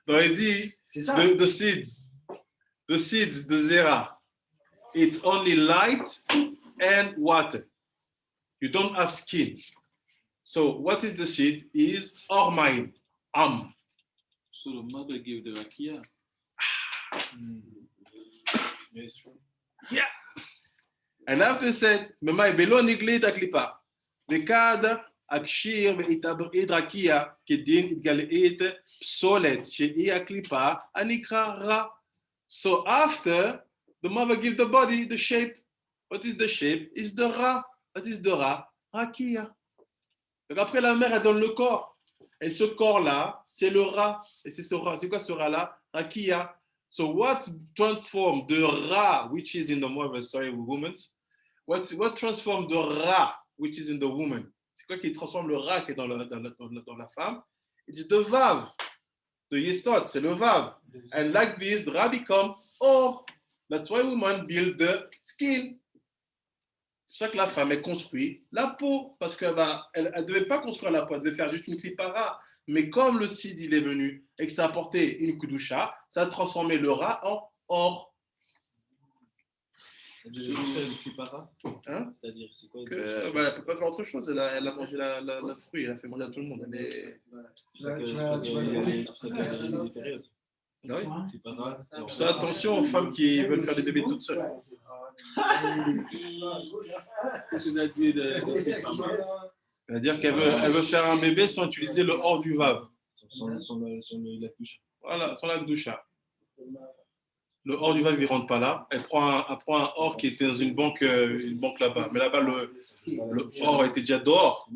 Donc il dit, c'est ça. The seeds, the zera, it's only light and water. You don't have skin. So what is the seed? Is Ormaim, Am. So the mother gave the rakia. Yeah. And after said, Memai belo niglit aklipa. Lekad akshir ve'itabrid rakia kedin itgaleit psolet she'i aklipa anikra ra. So after the mother give the body the shape. What is the shape? Is the ra. What is the ra? Rakia. Donc après la mère elle donne le corps. Et ce corps-là, c'est le ra. Et c'est quoi ce ra-là? Rakia. So what transformed the ra, which is in the mother, sorry, woman? What transformed the ra, which is in the woman? C'est quoi qui transforme le ra qui est dans la femme? It's the vav. The yesod, c'est le vav. And like this, ra become or. That's why women build the skin. C'est pour ça que la femme, elle construit la peau. Parce qu'elle ne devait pas construire la peau, elle devait faire juste une clipara. Mais comme le sid, il est venu et que ça a apporté une kudusha, ça a transformé le rat en or. Une clipara. Hein? C'est-à-dire, c'est quoi? Elle ne peut pas faire autre chose. Elle a mangé le fruit, elle a fait manger à tout le monde. Oui. Pour ça, attention aux femmes qui veulent faire des bébés toutes seules. Qu'est-ce que ça dit de ces femmes? C'est-à-dire qu'elle veut faire un bébé sans utiliser le hors du vav. Son la douche. Voilà, sans la doucha. Le or du vav, il ne rentre pas là. Elle prend un or qui était dans une banque là-bas. Mais là-bas, le or était déjà dehors.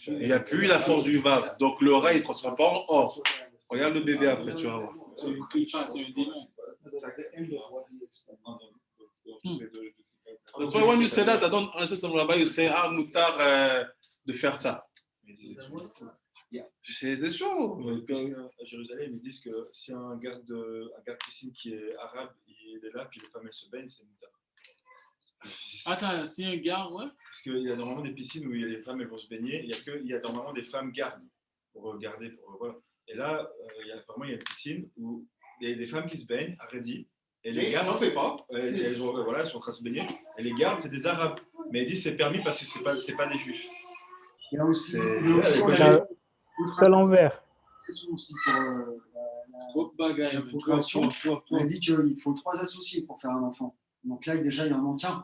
Il n'y a plus la force du vav. Donc le ra, il ne transforme pas en or. Regarde le bébé après, tu vas voir. C'est une clipa, c'est un démon. That's why when you say that, I don't understand some rabbi, you say, moutar de faire ça. C'est chaud. À Jérusalem, ils disent que si un garde piscine qui est arabe, il est là, puis les femmes elles se baignent, c'est moutar. Attends, c'est un gars, ouais? Parce qu'il y a normalement des piscines où les femmes elles vont se baigner, il y a normalement des femmes gardes pour garder. Voilà. Et là, il y a une piscine où il y a des femmes qui se baignent à Redi. Et les gardes, n'en fais pas. Elles sont en train de se baigner. Et les gardes, c'est des arabes. Mais ils disent c'est permis parce que c'est pas des juifs. Il y a aussi c'est l'envers. aussi pour la procréation. On a dit qu'il faut 3 associés pour faire un enfant. Donc là, déjà, il en manque un.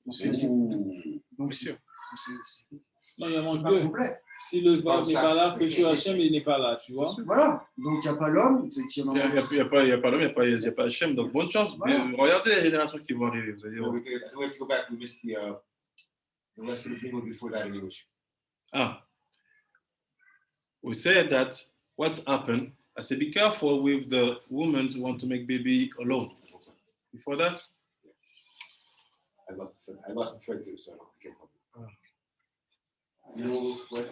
Donc, sûr. Non, il en manque pas 2. complet. Si le vav n'est pas là, Féchou Hachem, il n'est pas là, tu vois. Voilà. Donc, il n'y a pas l'homme. Il n'y a pas l'homme, il n'y a pas Hachem. Donc, bonne chance. Voilà. Mais regardez les générations qui vont arriver. Vous allez voir. We have to go back. We missed the rest of the thing before that in English. We said that what's happened, I said, be careful with the women who want to make baby alone. Before that? I lost the thread too, so I can't help it. You know what?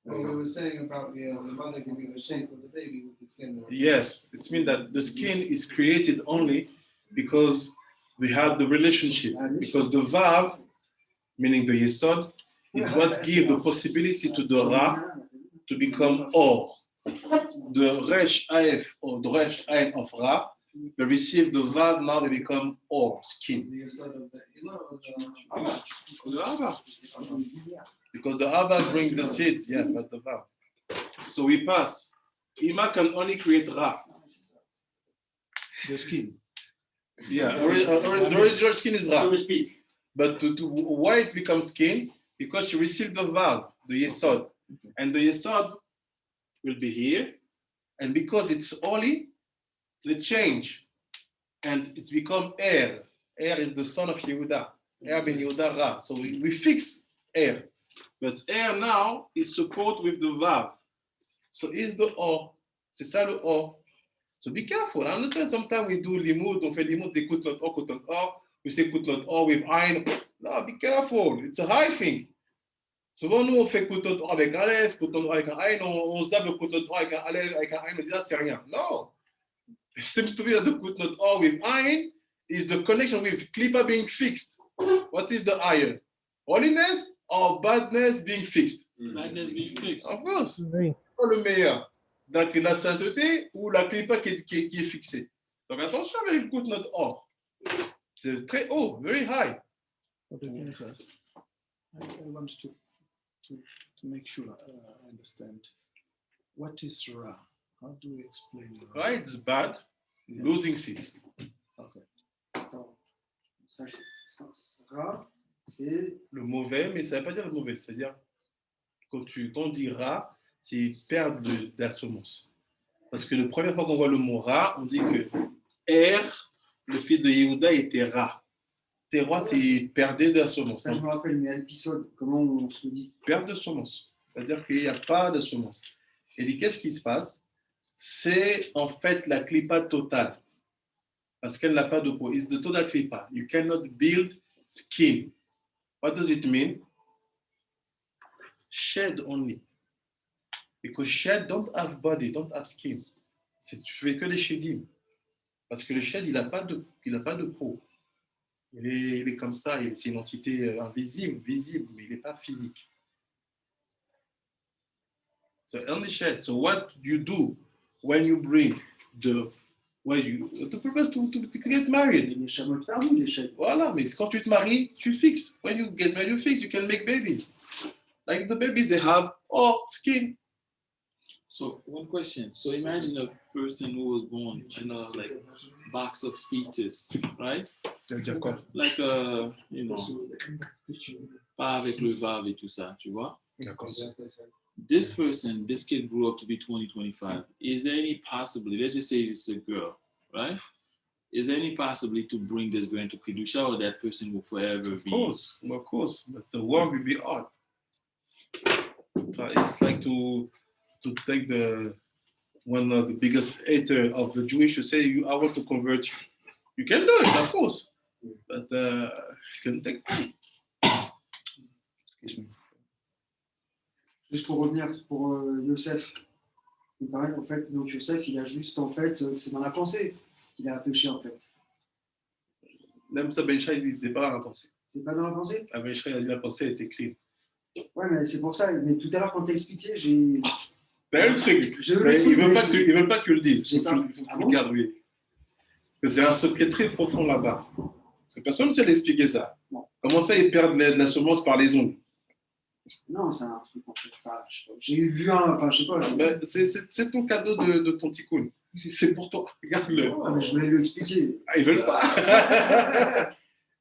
Well, we were saying about the mother giving the shape of the baby with the skin. Yes, it means that the skin is created only because we have the relationship. Because the vav, meaning the yesod, is what gives the possibility to the ra to become or. The resh aif or the resh ain of ra, they receive the vav, now they become or, skin. The Abba. Because the Abba brings the seeds, yeah, not the vav. So we pass. Ima can only create ra. The skin. Yeah, the original skin is ra. But why it becomes skin? Because you receive the vav, the yesod. And the yesod will be here. And because it's holy, they change. And it's become Er. Er is the son of Yehuda. Er ben Yehuda Ra. So we fix Er. But Er now is support with the Vav. So is the Or. C'est ça le Or. So be careful. I understand sometimes we do limud, on fait limud, they could not Or, we say could not Or with Ein. No, be careful. It's a high thing. Souvent, nous, on fait Koutot Or avec Aleph, Koutot Or avec un Ein, on zappe le Koutot Or avec un Aleph, avec un Ein, on dit ça, c'est rien. Non. It seems to be that the Koutot Or with Ein is the connection with Klippa being fixed. What is the iron? Holiness or badness being fixed? Badness being fixed. Of course. Oui. Pas le meilleur. Donc, la sainteté ou la Klippa qui est fixée. Donc, attention avec le Koutot Or. C'est très haut, very high. I want to make sure I understand. What is Ra? How do we explain Ra? Right? It's bad. Yeah. Losing seeds. Okay. Ra, c'est Le mauvais, mais ça ne veut pas dire le mauvais. C'est-à-dire, quand on dit Ra, c'est perdre de la semence. Parce que la première fois qu'on voit le mot Ra, on dit que Er, le fils de Yehuda, était Ra. Terroir, c'est perdre de la semence. ça, je me rappelle, mais à l'épisode, comment on se le dit? Perdre de semence. C'est-à-dire qu'il n'y a pas de semence. Et dit, qu'est-ce qui se passe? C'est en fait la clipa totale. Parce qu'elle n'a pas de peau. It's the total clipa. You cannot build skin. What does it mean? Shed only. Because shed don't have body, don't have skin. Tu fais que des shedim. Parce que le shed, il n'a pas de peau. Il est comme ça, c'est une entité invisible, visible, mais il n'est pas physique. So only shed. So what you do when you bring the purpose to get married? Les chameaux perdus, les chèvres. Voilà, mais quand tu te maries, tu fixes. When you get married, you fix. You can make babies. Like the babies they have, skin. So one question. So imagine a person who was born in a like box of fetus, right? Ça veut dire quoi? Like pas avec le vav et tout ça, tu vois? D'accord. This person, this kid grew up to be 20, 25. Is there any possibility, let's just say it's a girl, right? is there any possibility to bring this girl into Kedusha, or that person will forever be? Of course, but the work will be hard. It's like to take one of the biggest hater of the Jewish to say, I want to convert you. You can do it, of course, but it can take time. Excuse me. Juste pour revenir pour Yosef, il paraît qu'en fait, donc Yosef, il a juste en fait, c'est dans la pensée qu'il a péché en fait. Même ça, Ben Shai, c'est pas dans la pensée. C'est pas dans la pensée? Ben Shai a dit la pensée était clean. Ouais, mais c'est pour ça. Mais tout à l'heure, quand tu as expliqué, j'ai. Ben, le truc, ils veulent pas que tu le dises. Il faut que tu le gardes, oui. C'est un secret très profond là-bas. Parce que personne ne sait l'expliquer ça. Non. Comment ça, ils perdent la semence par les ongles? Non, c'est un truc en fait. Enfin, j'ai vu un. Enfin, je sais pas. Ben, c'est ton cadeau de ton ticoun. C'est pour toi. Regarde-le. Ah, mais je voulais lui expliquer. Ah, ils veulent pas.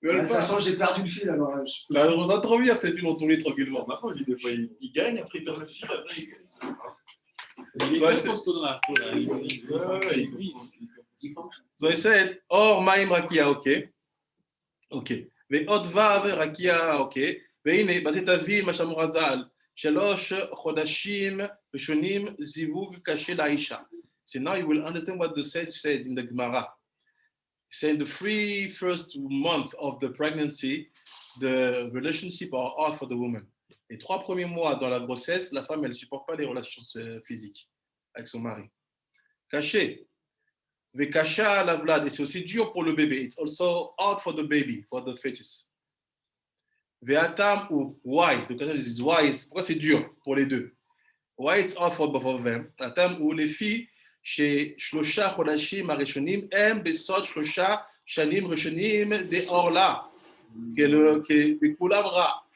De toute façon, j'ai perdu le fil alors. Ça va trop bien, c'est plus dans ton lit tranquillement. Ma foi, lui, des fois, il gagne, après il perd le fil, après il gagne. So he said, Or Maim Rakia, okay. Okay. ועוד ו' רקיע, אוקיי. והנה, בזית אביל, מה שאמור הז"ל, 3 חודשים ראשונים זיווג קשה לאישה. So now you will understand what the sage said in the Gemara. Saying the 3 first months of the pregnancy, the relationship are hard for the woman. Les 3 premiers mois dans la grossesse, la femme, elle ne supporte pas les relations physiques avec son mari. Caché. Vekasha la vlad, et c'est aussi dur pour le bébé. It's also hard for the baby, for the fetus. Veatam ou why, the question is why, pourquoi c'est dur pour les deux? Why it's hard for both of them? Atam ou les filles, chez Shlosha Chodashim Arishonim, M Besot Shlosha Shanim Rishonim de Orla,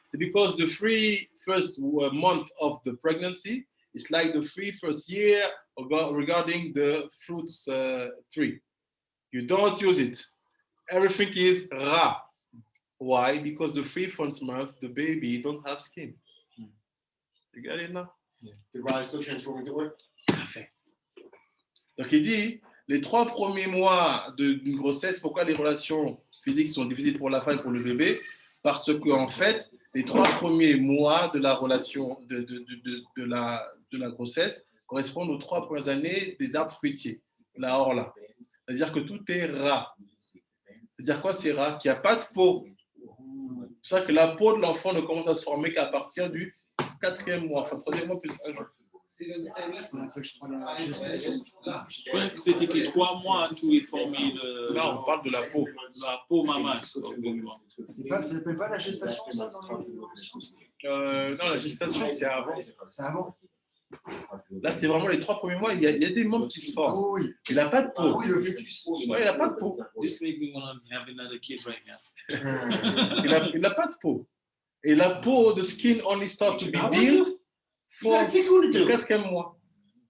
c'est because the 3 first months of the pregnancy is like the 3 first year regarding the fruits tree. You don't use it. Everything is Ra. Why? Because the 3 first month, the baby don't have skin. You get it now? Yeah. The Ra is still transforming the word? Parfait. Donc il dit, les 3 premiers mois d'une grossesse, pourquoi les relations physiques sont difficiles pour la femme et pour le bébé? Parce que en fait, les 3 premiers mois de la relation de la grossesse correspondent aux 3 premières années des arbres fruitiers, la orla. C'est-à-dire que tout est ras. C'est-à-dire quoi, c'est ras? Qu'il n'y a pas de peau. C'est ça que la peau de l'enfant ne commence à se former qu'à partir du 4e mois, enfin 3e mois plus un jour. Je crois que c'était que 3 mois tout est formé. Là, on parle de la peau. La peau maman. Ça s'appelle pas la gestation, ça non, la gestation, c'est avant. C'est avant. Là, c'est vraiment les 3 premiers mois. Il y a des membres qui se forment. Oh, oui. Il n'a pas de peau. Oui, le fœtus. Ouais, il n'a pas de peau. This make me want to have another kid right now. Il n'a pas de peau. Et la peau, the skin only start to be built for le 4e mois.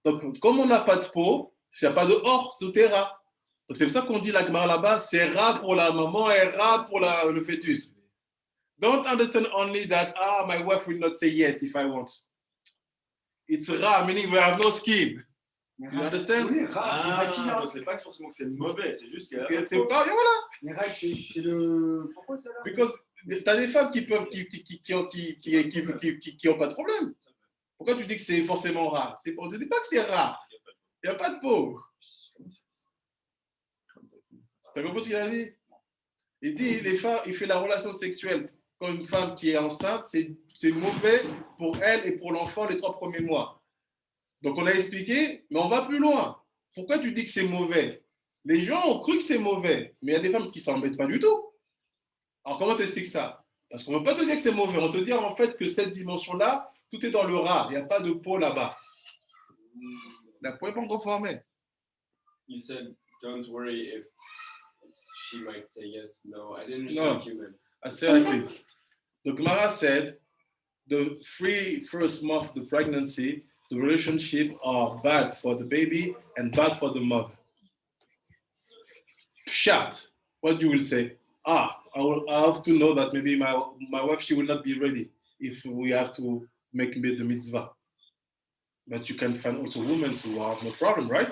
Donc, comme on n'a pas de peau, s'il n'y a pas de or, tout est ras. Donc, c'est pour ça qu'on dit la Gemara là-bas, c'est ras pour la maman et ras pour le fœtus. Don't understand only that, my wife will not say yes if I want. It's ras, meaning we have no skin. You understand? Oui, ras, c'est pas forcément que c'est mauvais, c'est juste que. C'est pas, voilà. Les ras, c'est le. Pourquoi tu as là? Because t'as des femmes qui peuvent, qui ont pas de problème. Pourquoi tu dis que c'est forcément rare? Je ne dis pas que c'est rare. Il n'y a pas de peau. T'as compris ce qu'il a dit? Il dit, il fait la relation sexuelle quand une femme qui est enceinte, c'est mauvais pour elle et pour l'enfant les 3 premiers mois. Donc on a expliqué, mais on va plus loin. Pourquoi tu dis que c'est mauvais? Les gens ont cru que c'est mauvais, mais il y a des femmes qui ne s'embêtent pas du tout. Alors comment tu expliques ça? Parce qu'on ne veut pas te dire que c'est mauvais, on te dit en fait que cette dimension-là, tout est dans le ras, il n'y a pas de peau là-bas. La peau n'est pas encore formée. You said, don't worry if she might say yes, no. I didn't understand what you meant. I say like this. The Gemara said, the 3 first months of the pregnancy, the relationship are bad for the baby and bad for the mother. Pshat, what you will say? I have to know that maybe my wife, she will not be ready if we have to make the mitzvah. But you can find also women who have no problem, right?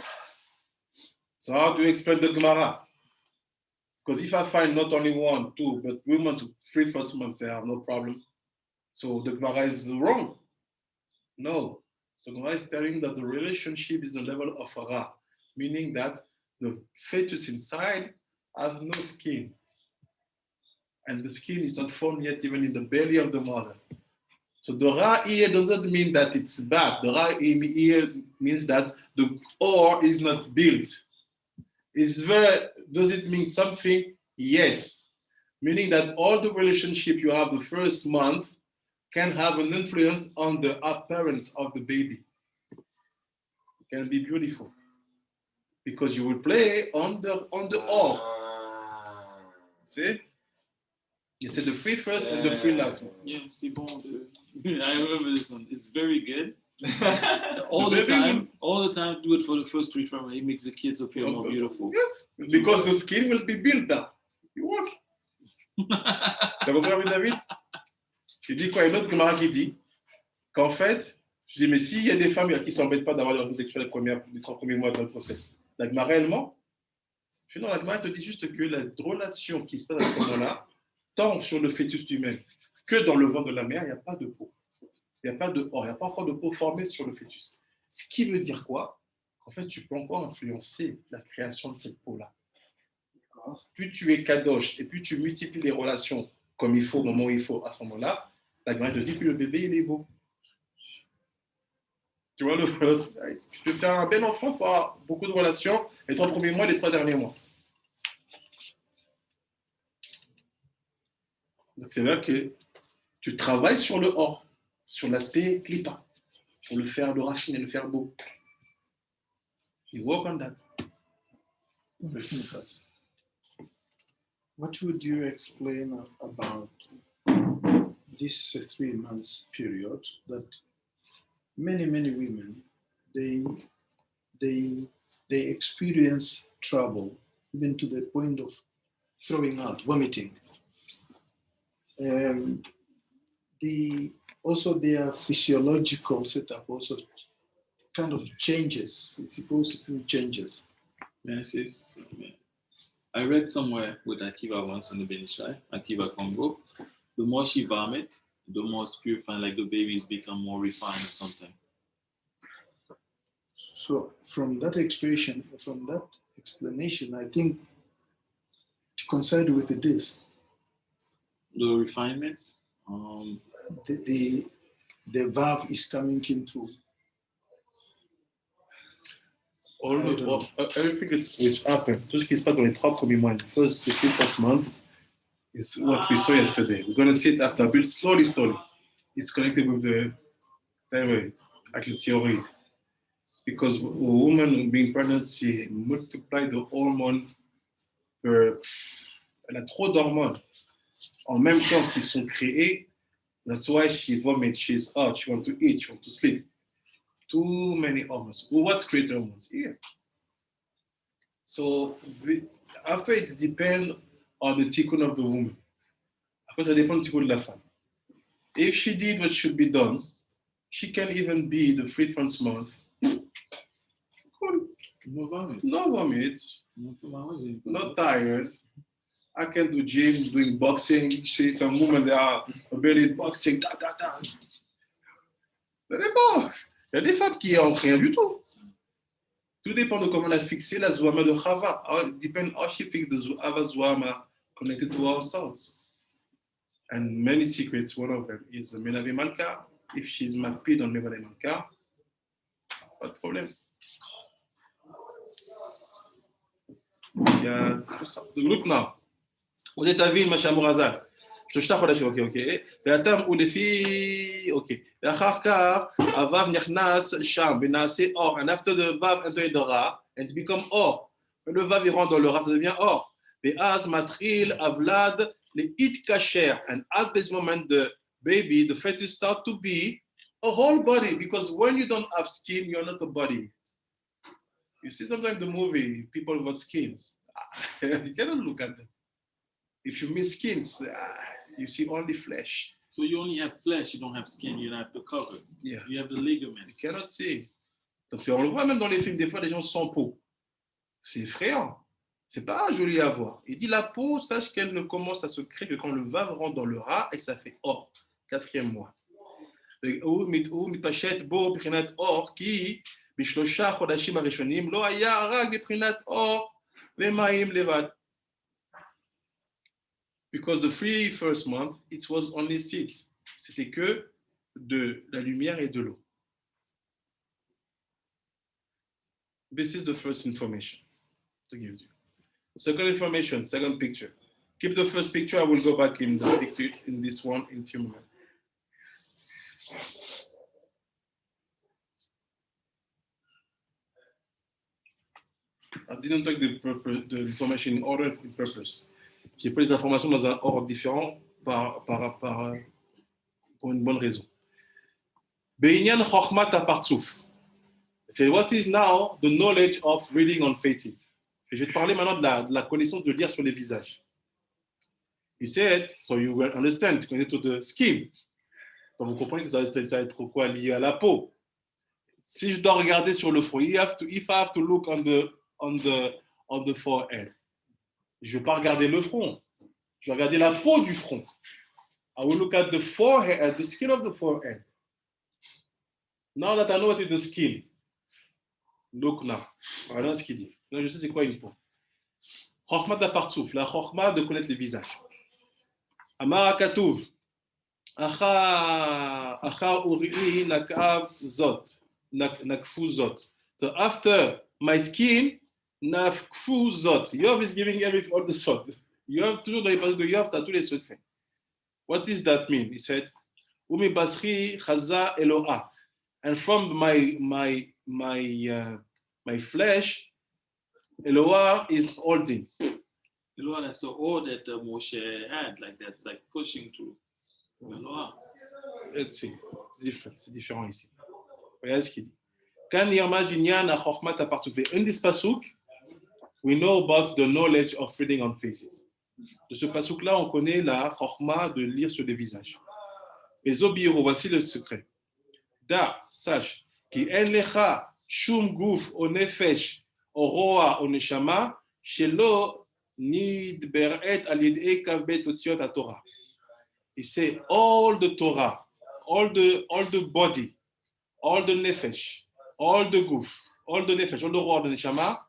So how do you explain the Gemara? Because if I find not only 1, 2, but women's 3 first months, they have no problem. So the Gemara is wrong. No. The Gemara is telling that the relationship is the level of Ra, meaning that the fetus inside has no skin. And the skin is not formed yet even in the belly of the mother. So the Ra here doesn't mean that it's bad. The Ra here means that the or is not built. Does it mean something? Yes. Meaning that all the relationship you have the first month can have an influence on the appearance of the baby. It can be beautiful. Because you will play on the or. See? You said the 3 first and the 3 last one. Yeah, c'est bon. I remember this one. It's very good. all the time, do it for the first 3 trimesters. It makes the kids appear more beautiful. Yes, because the skin will be built up. You work. T'as compris, David? Je dis quoi? Une autre Gemara qui dit qu'en fait, je dis, mais s'il y a des femmes qui ne s'embêtent pas d'avoir des relations sexuelles les 3 premiers mois dans le process, la Gemara réellement, non, la Gemara te dit juste que la relation qui se passe à ce moment-là, tant sur le fœtus lui-même que dans le ventre de la mère, il n'y a pas de peau. Il n'y a pas de or, il n'y a pas encore de peau formée sur le fœtus. Ce qui veut dire quoi? En fait, tu peux encore influencer la création de cette peau-là. Plus tu es kadosh et plus tu multiplies les relations comme il faut, au moment où il faut, à ce moment-là, la Gemara te dit que le bébé, il est beau. Tu vois, l'autre, tu peux faire un bel enfant, il faut avoir beaucoup de relations, les 3 premiers mois, les 3 derniers mois. Donc c'est là que tu travailles sur le or, sur l'aspect clipa, pour le faire, le raffiner, le faire beau. You work on that. What would you explain about this 3 months period that many women they experience trouble even to the point of throwing out, vomiting. Also their physiological setup also kind of changes. It's supposed to changes. Yes. I read somewhere with Akiva once on the Benishai, Akiva Congo, the more she vomit, the more it's purifying, like the babies become more refined or something. So from that explanation, I think to coincide with this. The refinement? The valve is coming into. Everything which happened, tout ce qui se passe dans les 3 premiers mois, the 3 first month, is what we saw yesterday. We're going to see it after, build slowly. It's connected with the thyroid, actually thyroid. Because a woman being pregnant, she multiplies the hormone. Elle a trop d'hormones en même temps qui sont créés. That's why she vomits, she's hot, she wants to eat, she wants to sleep. Too many hormones. What creates hormones? Here. So after it depends on the tikkun of the woman. Après, ça dépend du tikkun de la femme. If she did what should be done, she can even be the 3 first month. Cool. No vomit. Not tired. I can do gym, doing boxing. You see some women that are belly boxing. Ça dépend. Il y a des femmes qui n'ont rien du tout. Tout dépend de comment elle a fixé la Zouama de Chava. It depends how she fixed the Zouama connected to ourselves. And many secrets, one of them is the Menavi Malka. If she's Makpid on Menavi Malka, pas de problème. Il y a tout ça. Look now. Aux États-Unis, Macha Mourazal. 3 חודשים, אוקיי. והתם ולפי, אוקיי. ואחר כך, הוו נכנס שם, ונעשה אור. And after the vav enter the ra, and become אור. Le vav il rentre dans le ra, ça devient אור. ואז מתחיל הוולד להתקשר. And at this moment, the baby, the fetus start to be a whole body. Because when you don't have skin, you're not a body. You see sometimes the movie, people without skins. You cannot look at them. If you miss skins, you see only flesh. So you only have flesh, you don't have skin, you don't have the cover. Yeah. You have the ligaments. You cannot see. Donc on le voit même dans les films, des fois, les gens sans peau. C'est effrayant. C'est pas joli à voir. Il dit la peau, sache qu'elle ne commence à se créer que quand le vav rentre dans le rat et ça fait or, 4e mois. Ou mitpashet bo b'chinat or ki bishlosha chodashim harishonim lo haya rak b'chinat or v'mayim levad. Because the 3 first months, it was only seeds. C'était que de la lumière et de l'eau. This is the first information to give you. Second information, second picture. Keep the first picture. I will go back in the picture in this one in a few moments. I didn't take the information in order in purpose. J'ai pris les informations dans un ordre différent pour une bonne raison. Be'inyan chokhmat ha'partzuf. C'est what is now the knowledge of reading on faces. Et je vais te parler maintenant de la connaissance de lire sur les visages. He said, so you will understand, c'est connecté to the skin. Donc vous comprenez que ça va être quoi lié à la peau. Si je dois regarder sur le front, if I have to look on the forehead, je ne vais pas regarder le front. Je vais regarder la peau du front. I will look at the forehead, the skin of the forehead. Now that I know what is the skin, look now. Voilà ce qu'il dit. Là, je sais c'est quoi une peau. Chokhmat ha'partzuf, la chokhma de connaître les visages. Amar HaKatuv, Acha uri'i nakav zot, nakfu zot. So after my skin, nakfu zot. Yov is giving everything all the zot. Yov, toujours dans les passages de Yov, tu as tous les secrets. What does that mean? He said, Umi basri chaza Eloah. And from my flesh, Eloah is holding. Eloah, that's the oar that Moshe had, like that's like pushing through. Eloah. Let's see. C'est différent ici. Regardez ce qu'il dit. Kan yirmaj inyan ha-chokhmat ha'partzuf. In this pasuk, we know about the knowledge of reading on faces. De ce pasuk-là, on connaît la chokhma de lire sur les visages. Et Zobiro, voici le secret. Da, sache, ki en lecha shum guf o nefesh o roa o neshama shelo nidberet al yidei kav bet otziot haTorah. He say all the Torah, all the body, all the nefesh, all the guf, all the nefesh, all the roa, the neshama,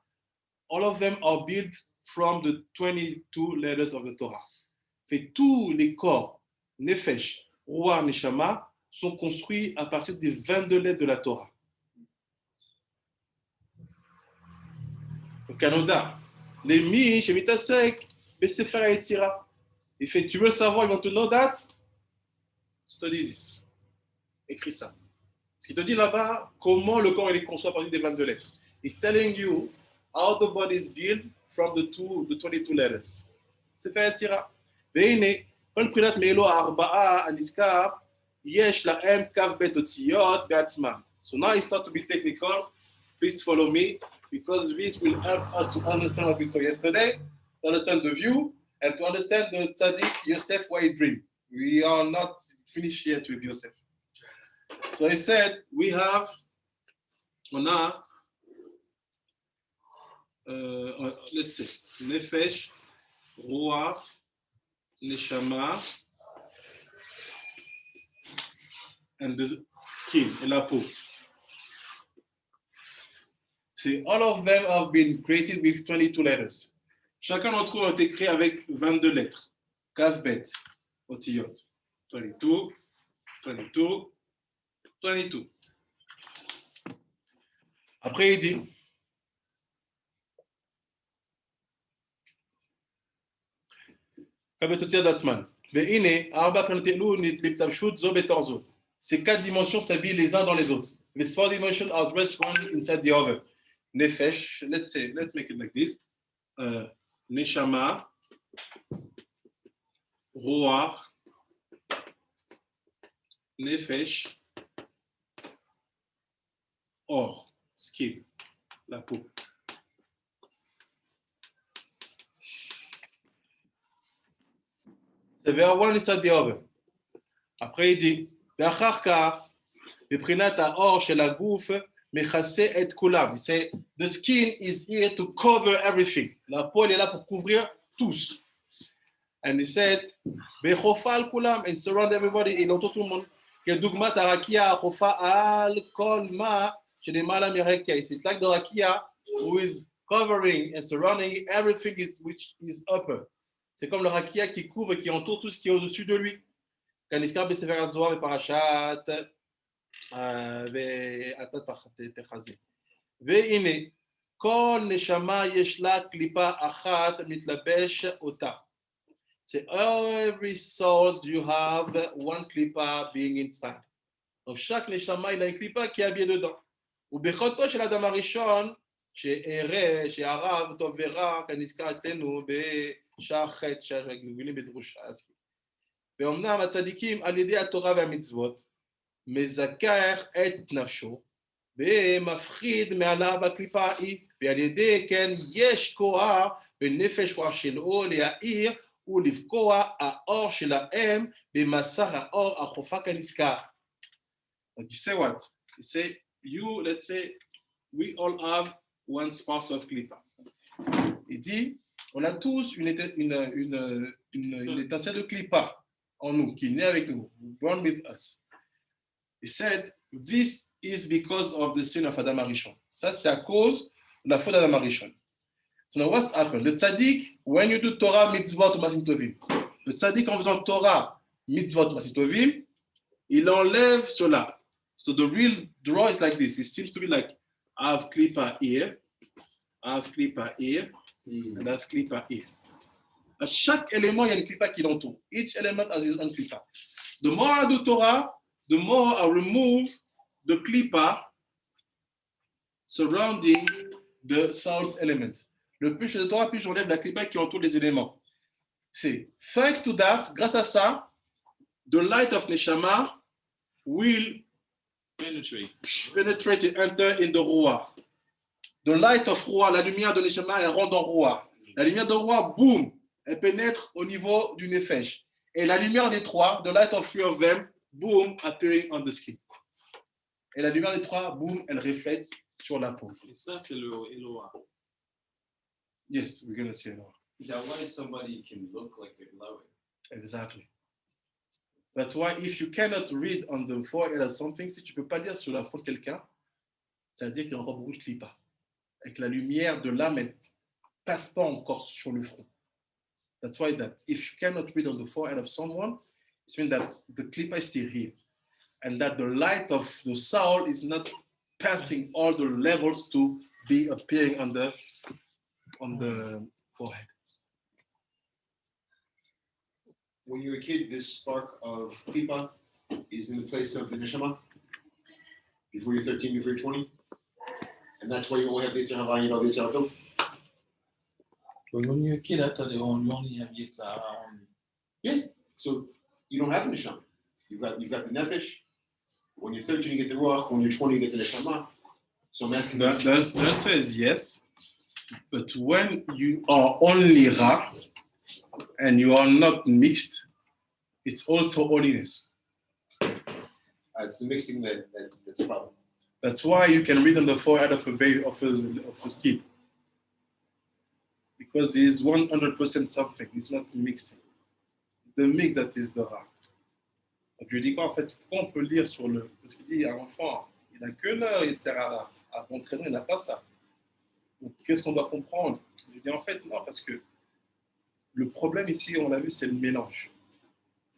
all of them are built from the 22 letters of the Torah. Fait tous les corps, nefesh, roa, neshama, sont construits à partir des 22 lettres de la Torah. Au Canada, les mi, chez Mitasek, Besefer Yetzira. Il fait, tu veux savoir, you want to know that? Study this. Écris ça. Ce qu'il te dit là-bas, comment le corps est construit à partir des 22 lettres. He's telling you how the body is built from the 22 letters. Sefer Yetzira. והנה, כל בחינת מאלו הארבעה הנזכר, יש להם קו בית אותיות בעצמם. So now it starts to be technical. Please follow me, because this will help us to understand what we saw yesterday, to understand the view, and to understand the tzaddik Yosef why he dreamed. We are not finished yet with Yosef. So he said, we have, on a, let's say, Nefesh, Ruach, Neshama, and the skin, et la peau. See, all of them have been created with 22 letters. Chacun d'entre eux a été créé avec 22 lettres. Kavbet, Otiyot. 22, 22, 22. Après, il dit, Kavbet Otiyot d'Atzman. Ve'ine, Arba Pranatelu Niptamshut Zo Betorzo. Ces 4 dimensions s'habillent les uns dans les autres. These 4 dimensions are dressed one inside the other. Nefesh, let's make it like this. Neshama, Ruach, Nefesh, Or, skin, la peau. C'est vers one inside the other. Après, il dit, ואחר כך, מבחינת האור של הגוף, Mechase et kulam. C'est the skin is here to cover everything. La peau elle est là pour couvrir tous. And he said, Bechofal kulam, and surround everybody. Il entoure tout le monde. Que dugma tarakia chofa al kol ma shedemala mireke. It's like the rakia who is covering and surrounding everything which is upper. C'est comme le rakia qui couvre et qui entoure tout ce qui est au-dessus de lui. Kaniska besefer azor et parashat ve'atat ve'ine kol neshama yesh la klipa achat mitlabesh ota. C'est every soul you have one klipa being inside. Donc chaque neshama il a une klipa qui est habillée dedans. Ou bechoto shel adam harishon she'ere she'arav tovera kaniska aslenu be'shachet shaglulim bedrusha. ואומנם הצדיקים על ידי התורה והמצוות מזכר את נפשו ומפחיד מעליו הקליפה ההיא, ועל ידי כן יש כוח בנפש שלו להאיר ולבקוע האור שלהם במסך האור החופה כנזכר. Donc you say what? You say, you, let's say, we all have one spark of klipa. Il dit, on a tous une étincelle de klipa en nous, qui est né avec nous, born with us. He said, this is because of the sin of Adam Arishon. Ça, c'est à cause de la faute d'Adam Arishon. So now what's happened? Le tzaddik, when you do Torah, mitzvot, masim tovim, le tzaddik, en faisant Torah, mitzvot, masim tovim, il enlève cela. So the real draw is like this. It seems to be like, I have klipa here, I have klipa here, and I have klipa here. À chaque élément, il y a une klipa qui l'entoure. Each element has his own klipa. The more I do Torah, the more I remove the klipa surrounding the source element. Le plus je fais de Torah, plus j'enlève la klipa qui entoure les éléments. C'est thanks to that, grâce à ça, the light of Neshama will penetrate and enter in the Ruah. The light of Ruah, la lumière de Neshama, elle rentre dans Ruah. La lumière de Ruah, boum, elle pénètre au niveau du Nefesh. Et la lumière des trois, the light of three of them, boom, appearing on the skin. Et la lumière des trois, boom, elle reflète sur la peau. Et ça, c'est le Eloah. Yes, we're going to see Eloah. Is that why somebody can look like they're glowing? Exactly. That's why if you cannot read on the forehead of something, si tu ne peux pas lire sur la front de quelqu'un, ça veut dire qu'il y a encore beaucoup de klipa. Et que la lumière de l'âme, elle ne passe pas encore sur le front. That's why that if you cannot read on the forehead of someone, it means that the klipa is still here. And that the light of the soul is not passing all the levels to be appearing on the forehead. When you're a kid, this spark of klipa is in the place of the neshama. Before you're 13, before you're 20. And that's why you only have the Yetzer Hara, you know, the Yetzer Hara. When you're a kid, I thought you only have Yetzer Hara. Yeah. So you don't have a neshama. You've got the nefesh. When you're 13, you get the ruach. When you're 20, you get the neshama. So I'm asking. The answer is yes. But when you are only Ra and you are not mixed, it's also holiness. It's the mixing that's a problem. That's why you can read on the forehead of a baby, of a kid. Because he is 100% something. It's not mixing. The mix that is the Ra. Donc je lui dis quoi en fait, pourquoi on peut lire sur le. Parce qu'il dit à l'enfant, il n'a que le Yetzer Hara. À 13 ans, il n'a pas ça. Donc, qu'est-ce qu'on doit comprendre? Je lui dis en fait, non, parce que le problème ici, on l'a vu, c'est le mélange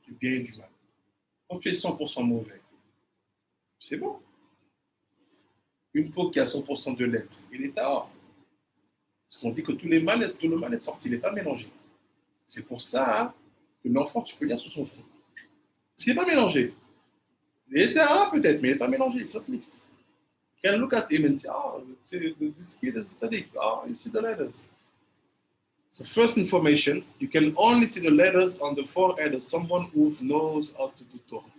du bien et du mal. Quand tu es 100% mauvais, c'est bon. Une peau qui a 100% de lèpre, il est à or. Parce qu'on dit que tout le mal est sorti, il n'est pas mélangé. C'est pour ça que l'enfant, tu peux lire sur son front. Parce qu'il n'est pas mélangé. Il est à peut-être, mais il n'est pas mélangé, c'est not mixed. You can look at him and say, this kid is tzaddik. You see the letters. So first information, you can only see the letters on the forehead of someone who knows how to do Torah.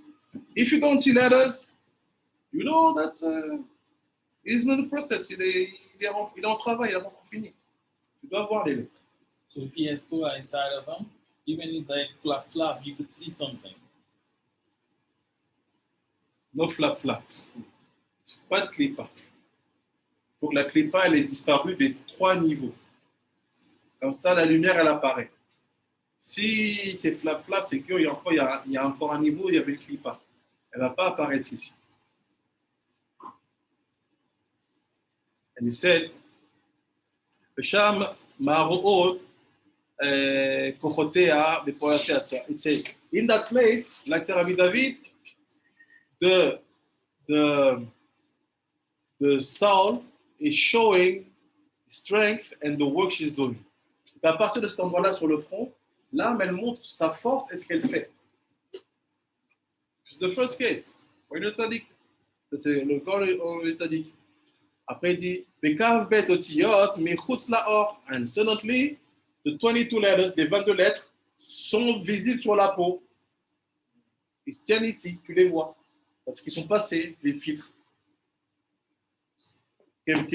If you don't see letters, you know that it's not a process. Il est en travail, il n'a pas encore fini. Tu dois voir les lettres. So if he has Torah inside of him, even if it's like flap, you could see something. No flap. Pas de klipa. pour que la clipa elle ait disparu des 3 niveaux. Comme ça, la lumière, elle apparaît. Si c'est flap-flap, c'est qu'il y a encore un niveau où il y avait une clipa. Elle ne va pas apparaître ici. And he said, Sham Ma'ro'ot Kochotea Bepoyatea. He said, in that place, like Rabbi David, the soul is showing strength and the work she's doing. Et à partir de cet endroit-là sur le front, l'âme, elle montre sa force et ce qu'elle fait. C'est the first case. C'est le corps du tzaddik. Après, il dit, Bekav bet otiyot michutz laor. And suddenly, the 22 letters, les 22 lettres, sont visibles sur la peau. Ils se tiennent ici, tu les vois. Parce qu'ils sont passés, les filtres. Il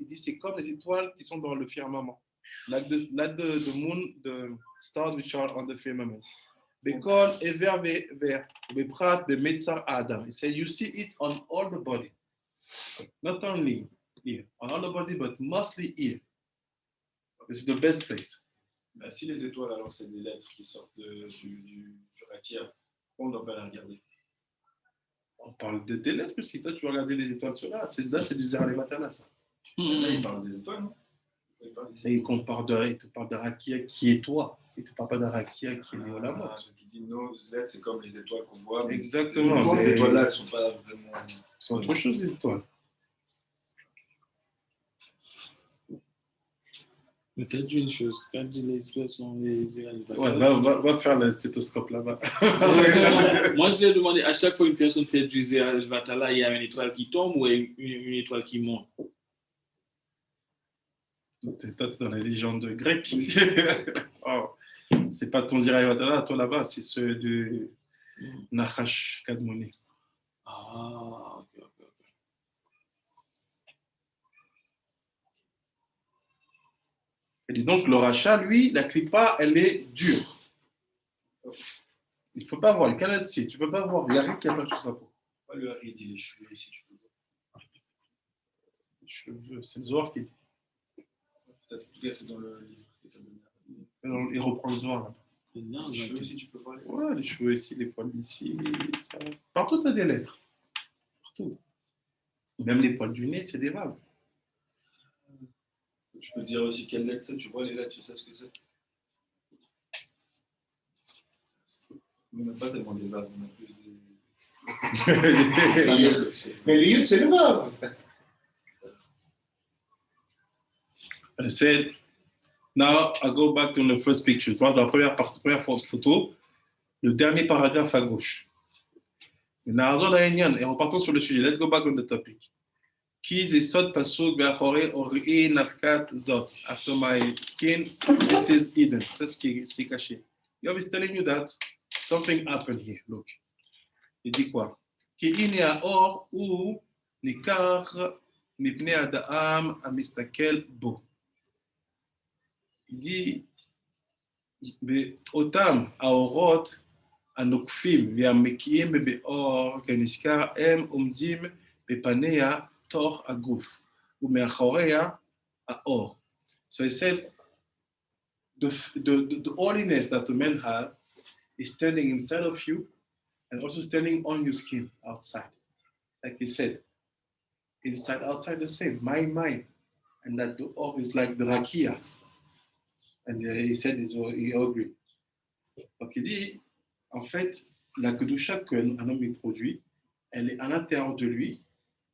dit, c'est comme les étoiles qui sont dans le firmament. Like the moon, the stars which are on the firmament. They call Ever Ver, Beprat, Bemetzar Adam. He said, you see it on all the body. Not only here, on all the body, but mostly here. This is the best place. Bah, si les étoiles, alors c'est des lettres qui sortent du Rakia, on ne doit pas les regarder. On parle de tes lettres aussi. Toi, tu vas regarder les étoiles sur là. Là, c'est du Zeralevatala, ça. Là, il parle des étoiles, non? Et il te parle de Rakia qui est toi. Il ne te parle pas de Rakia qui est Olamot. Il dit nos lettres, c'est comme les étoiles qu'on voit. Exactement. Ces étoiles-là, elles ne sont pas vraiment. C'est autre chose, les étoiles. Mais t'as dit une chose, t'as dit les étoiles sont les étoiles. Ouais, va faire le stéthoscope là-bas. Moi, je voulais demander, à chaque fois une personne fait du Zeravatala, il y a une étoile qui tombe ou une étoile qui monte? Toi, tu es dans les légendes grecques. Oh. C'est pas ton Zeravatala, toi là-bas, c'est ceux de Nachash Kadmoni. Ah, ok. Et dis donc, le rachat, lui, la clipa, elle est dure. Il ne peut pas voir, le canadien, tu ne peux pas voir, il n'y a rien qui apparaît sur sa peau. Le Hari dit les cheveux ici, tu peux voir. Les cheveux, c'est le Zohar qui dit. Peut-être, en tout cas, c'est dans le livre. Il reprend le Zohar. Les cheveux ici, tu peux voir. Ouais, les cheveux ici, les poils d'ici. Ça. Partout, tu as des lettres. Partout. Même les poils du nez, c'est des vagues. Je peux te dire aussi quelles lettres c'est, tu vois les lettres, tu sais ce que c'est. On n'a pas tellement des vagues, on a plus des. Mais le yud, c'est le vav. I said, now I go back to the first picture. Dans la première photo, le dernier paragraphe à gauche. Et repartons sur le sujet. Let's go back on the topic. After my skin, this is hidden. C'est ce qui est caché. Yob is telling you that something happened here. Look. Il dit quoi? Ki inia or ou nikar mipne adam amistakel bo. Il dit Otam aorot anokfim viamekim beor keniskar em umdim bepanea tor aguf umeachorea aor. So he said the holiness that the men have is standing inside of you and also standing on your skin outside. Like he said, inside, outside the same, mind. And that the or is like the rakia. And he said, he agreed. Donc il dit, en fait, la kedusha qu'un homme produit, elle est à l'intérieur de lui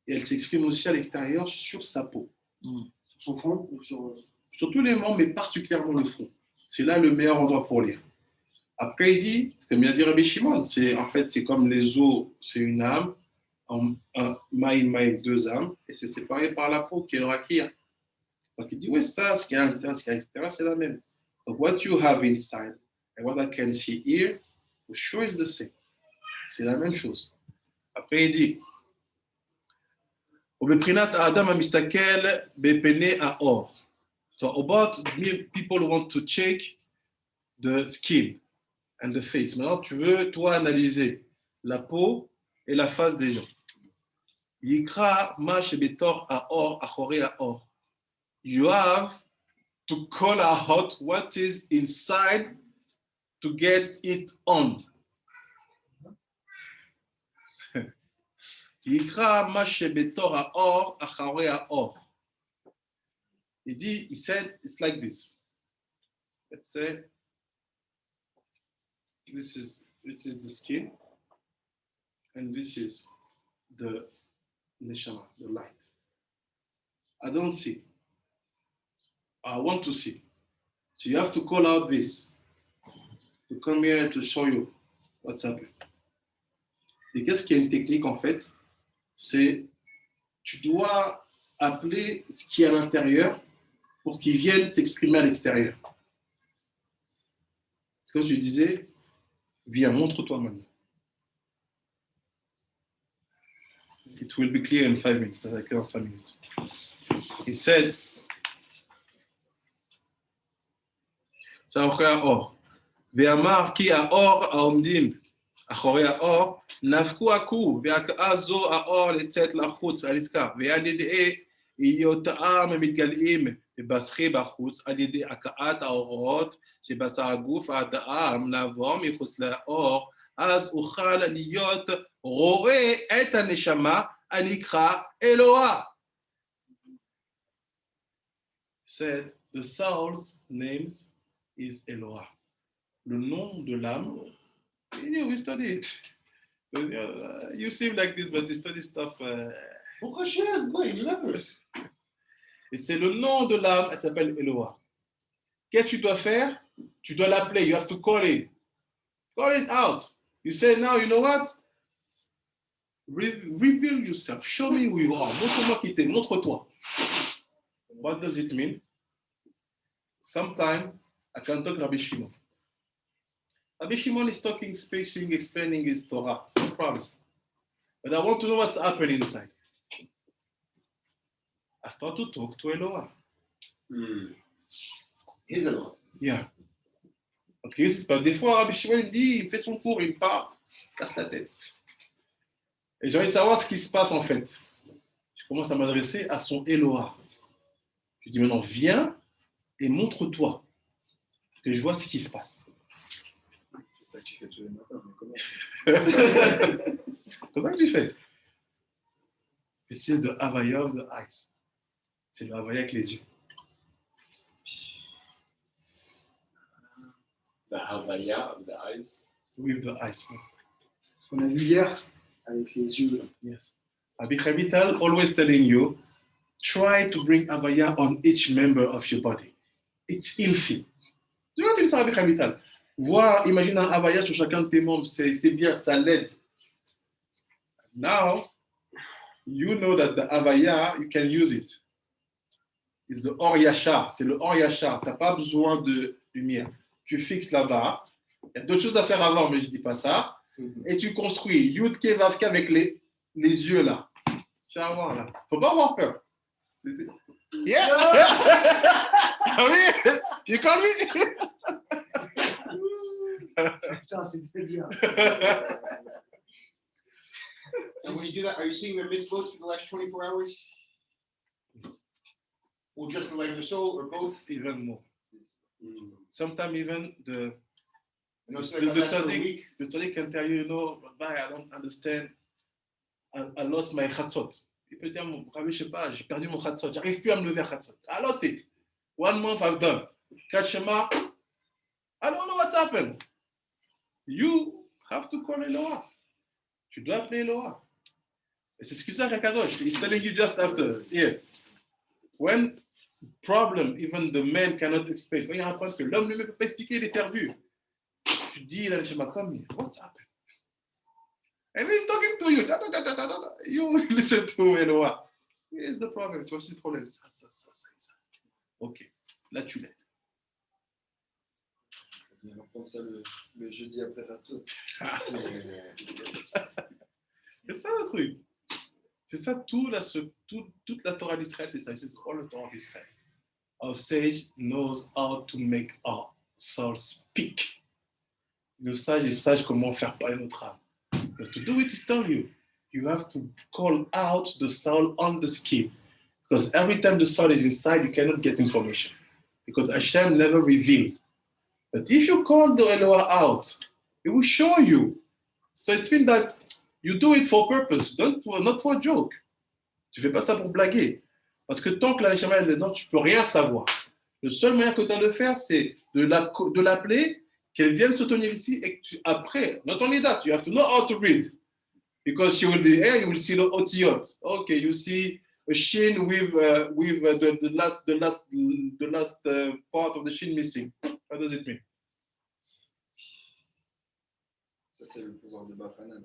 et elle s'exprime aussi à l'extérieur sur sa peau. Sur son front ou sur tous les membres, mais particulièrement le front. C'est là le meilleur endroit pour lire. Après, il dit, comme il a dit Rabbi Shimon, c'est comme les os, c'est une âme, un maïm, 2 âmes, et c'est séparé par la peau qui est le rakia. Donc il dit, oui, ça, ce qu'il y a à l'intérieur, ce qu'il y a à l'extérieur, c'est la même. Donc, what you have inside and what I can see here, for sure is the same. C'est la même chose. Après, il dit, Adam amistakel bepene aor. So about people want to check the skin and the face. Maintenant, tu veux, toi, analyser la peau et la face des gens. Yikra ma shebetor haor achore haor. You have to call out what is inside to get it on. Yikra ma shebetor haor achore haor. He said, it's like this. Let's say, this is the skin, and this is the neshama, the light. I don't see. I want to see. So you have to call out this to come here to show you what's happening. Et qu'est-ce qui est une technique en fait? C'est tu dois appeler ce qui est à l'intérieur pour qu'il vienne s'exprimer à l'extérieur. C'est comme tu disais, viens, montre-toi maintenant. It will be clear in 5 minutes. Ça va être clair en 5 minutes. He said, שאחרי האור, ואמר כי האור העומדים אחורי האור, נפקו עקו, והקאה זו האור לצאת לחוץ, הנזכר, ועל ידי היותם מתגלים בבשרי בחוץ, על ידי הקאת האורות שבשר הגוף האדם נעבור מחוץ לאור, אז אוכל להיות רואה את הנשמה הנקרא אלוה. Said, the soul's names is Eloah. Le nom de l'âme, we study it. You seem like this, but you study stuff. Et c'est le nom de l'âme, elle s'appelle Eloah. Qu'est-ce que tu dois faire? Tu dois l'appeler, you have to call it. Call it out. You say now, you know what? Reveal yourself. Show me who you are. Montre-moi qui t'es. Montre-toi. What does it mean? Sometimes I can talk Rabbi Shimon. Rabbi Shimon is talking, speaking, explaining his Torah. No problem. But I want to know what's happening inside. I start to talk to Eloah. His Eloah. Yeah. Ok, c'est pas des fois Rabbi Shimon il dit, il fait son cours, il me parle, il casse la tête. Et j'ai envie de savoir ce qui se passe en fait. Je commence à m'adresser à son Eloah. Je lui dis maintenant, viens et montre-toi que je vois ce qui se passe. C'est ça que tu fais tous les matins, mais comment? C'est ça que tu fais. This is the Havaya of the eyes. C'est le Havaya avec les yeux. The Havaya of the eyes. With the eyes. Ce qu'on a vu hier avec les yeux. Yes. Rabbi Chavital always telling you, try to bring Havaya on each member of your body. It's healthy. Tu vois, tu dis ça, Rabbi Chavital. Voir, imagine un Havaya sur chacun de tes membres, c'est bien, ça l'aide. Now, you know that the Havaya, you can use it. It's the Or Yashar. C'est le Or Yashar. Tu n'as pas besoin de lumière. Tu fixes là-bas. Il y a d'autres choses à faire avant, mais je ne dis pas ça. Et tu construis Yudke Vavke avec les yeux là. Tu vas voir là. Il ne faut pas avoir peur. Yeah! Ah oui! You call me? Putain, c'est plaisir. So when you do that, are you seeing the mitzvot for the last 24 hours? Or just the light of the soul, or both? Even more. Sometimes even the week. the tzaddik can tell you, you know, Rabbi, I don't understand. I lost my chatzot. Il peut dire, Rabbi, je sais pas, j'ai perdu mon chatzot. J'arrive plus à me lever à chatzot. I lost it. 1 month I've done. Kachema, I don't know what's happened. You have to call Eloah. Tu dois appeler Eloah. Et c'est ce qu'il dit à Kadosh. He's telling you just after. Here. When problem, even the man cannot explain. Quand il y a un problème que l'homme ne peut pas expliquer, il est perdu. Tu dis, là, je m'accorde, what's happened? And he's talking to you. You listen to Eloah. Here's the problem. What's the problem? Ok. Là, tu l'aides. On reprend ça le jeudi après Hatzot. C'est ça le truc. C'est ça toute la Torah d'Israël, c'est ça. C'est all the Torah d'Israël. Our sage knows how to make our soul speak. Le sage, il sait comment faire parler notre âme. But to do it, he's telling you. you have to call out the soul on the skin. Because every time the soul is inside, you cannot get information. Because Hashem never revealed. But if you call the Eloah out, it will show you. So it means that you do it for purpose, not for a joke. Tu fais pas ça pour blaguer. Parce que tant que la Neshama est dedans, tu peux rien savoir. Le seul moyen que tu as de le faire, c'est de l'appeler, qu'elle vienne se tenir ici, et que après, not only that, you have to know how to read. Because she will be here, you will see the otiyot. Okay, you see a shin with the last part of the shin missing. What does it mean? Ça, c'est le pouvoir de Bafanan.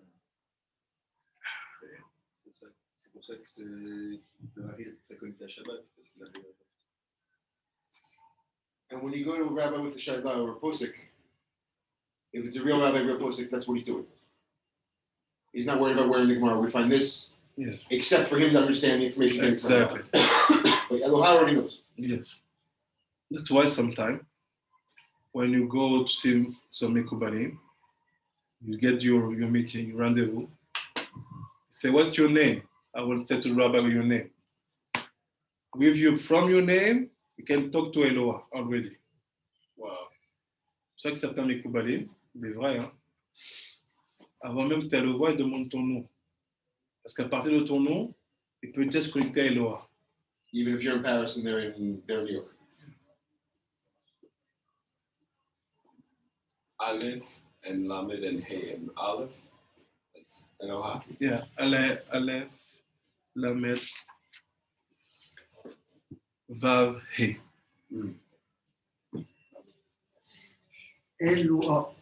C'est pour ça que le mari est très connecté à Shabbat. Parce qu'il avait... And when you go to a rabbi with a shayla or a posik, if it's a real rabbi, real posik, that's what he's doing. He's not worried about wearing the Gemara. We find this, yes, except for him to understand the information. Exactly. But Elohai already knows. Yes. That's why sometimes when you go to see some Mekubalim, you get your meeting, rendezvous. Say, what's your name? I will say to the rabbi your name. With you, from your name, you can talk to Eloah already. Wow. C'est ça que certains Mekubalim, c'est vrai, hein? Avant même que tu le vois, il demande ton nom. Parce qu'à partir de ton nom, il peut déjà se connecter à Eloah. Even if you're in Paris and they're in New York. Aleph and Lamed and Hey and Aleph. That's Eloha. Yeah, Aleph, Lamed, Vav, He. Eloah.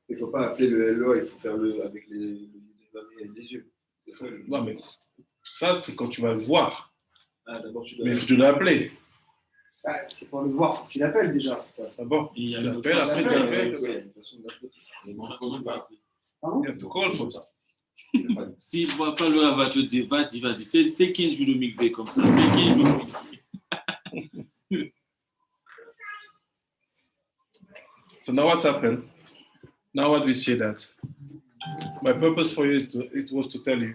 Il ne faut pas appeler le Eloah, il faut faire le avec les yeux. C'est ça. Non, mais ça, c'est quand tu vas le voir. Ah, d'abord, tu dois. Mais il faut que tu l'appelles. Ah, c'est pour le voir, il faut que tu l'appelles déjà. D'abord, Il y a tu une l'appelles, après tu l'appelles. Une façon de l'appeler. You have to call first. S'il ne voit pas le va te dire, vas-y, fais 15 jours de mikvé comme ça. Fais 15 jours de mikvé. So now what's happened? Now what we see that my purpose for you was to tell you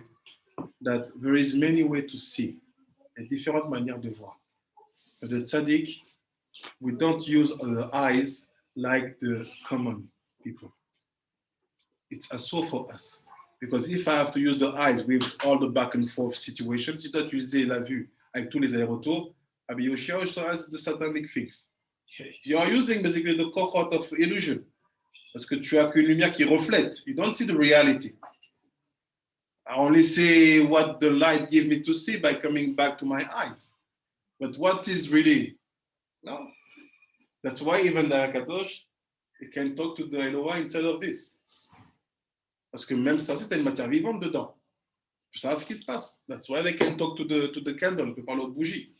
that there is many ways to see, et différentes manières de voir. But the tzaddik, we don't use the eyes like the common people. It's a soul for us. Because if I have to use the eyes with all the back and forth situations, si toi tu utilises la vue avec tous les allers-retours, Yoshia also has the satanic things. You are using basically the cohort of illusion. Parce que tu as qu'une lumière qui reflète. You don't see the reality. I only see what the light gives me to see by coming back to my eyes. But what is really? No. That's why even the Kadosh, it can talk to the Eloah instead of this. Parce que même ça, c'est une matière vivante dedans. Tu sais ce qui se passe. That's why they can talk to the candle, on peut parler aux bougies.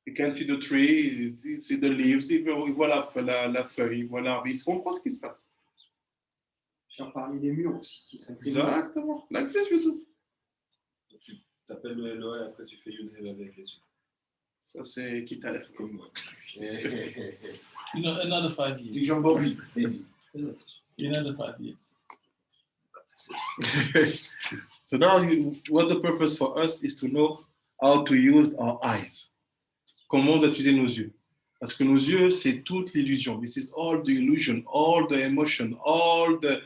You can see the tree, you see the leaves, il voit la feuille, il voit l'arbre, il comprend ce qui se passe. Faire parler des murs aussi. Qui sont Exactement. Like this, you do. Tu t'appelles le Eloah et après tu fais une rêve avec les yeux. Ça, c'est qui t'enlève Comme moi. Another 5 years. Du Jean Bobby. Another 5 years. So now, what the purpose for us is to know how to use our eyes. Comment utiliser nos yeux. Parce que nos yeux, c'est toute l'illusion. This is all the illusion, all the emotion, all the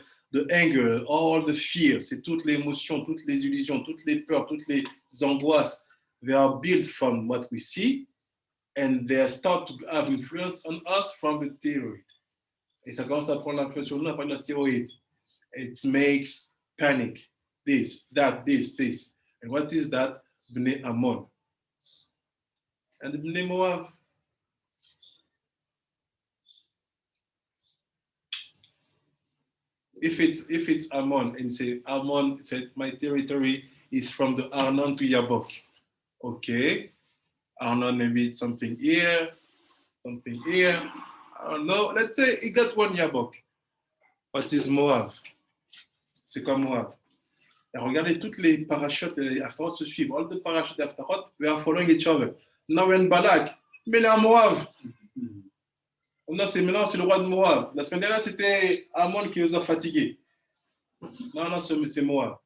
anger, all the fear. C'est toutes les émotions, toutes les illusions, toutes les peurs, toutes les angoisses. They are built from what we see and they start to have influence on us from the thyroid. Et ça commence à prendre l'influence sur nous à partir de la thyroïde. It makes panic. This. And what is that? Bnei Ammon. And Bnei Moab. If it's Ammon and say Ammon said my territory is from the Arnon to Yabok. Okay. Arnon maybe it's something here. I don't know. Let's say he got one Yabok. What is Moab? C'est quoi Moab? Et regardez toutes les parachutes et les Aftarot se suivent. All the parachutes et Aftarot, we are following each other. Now we're in Balak. Mais là, Moab. Maintenant, c'est le roi de Moab. La semaine dernière, c'était Ammon qui nous a fatigués. Non, c'est moi.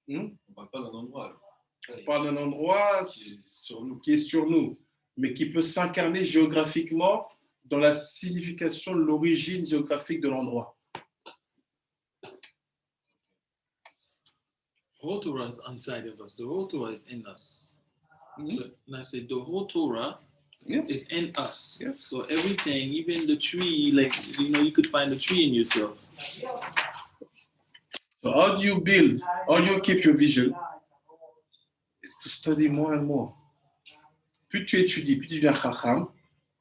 On parle pas d'un endroit. On parle d'un endroit qui est sur nous, mais qui peut s'incarner géographiquement dans la signification, l'origine géographique de l'endroit. whole Torah is inside of us. The whole Torah is in us. So, and I said the whole Torah is in us. Yes. So everything, even the tree, like you could find the tree in yourself. So how do you build? How do you keep your vision? It's to study more and more. Plus tu étudies, plus tu deviens chacham,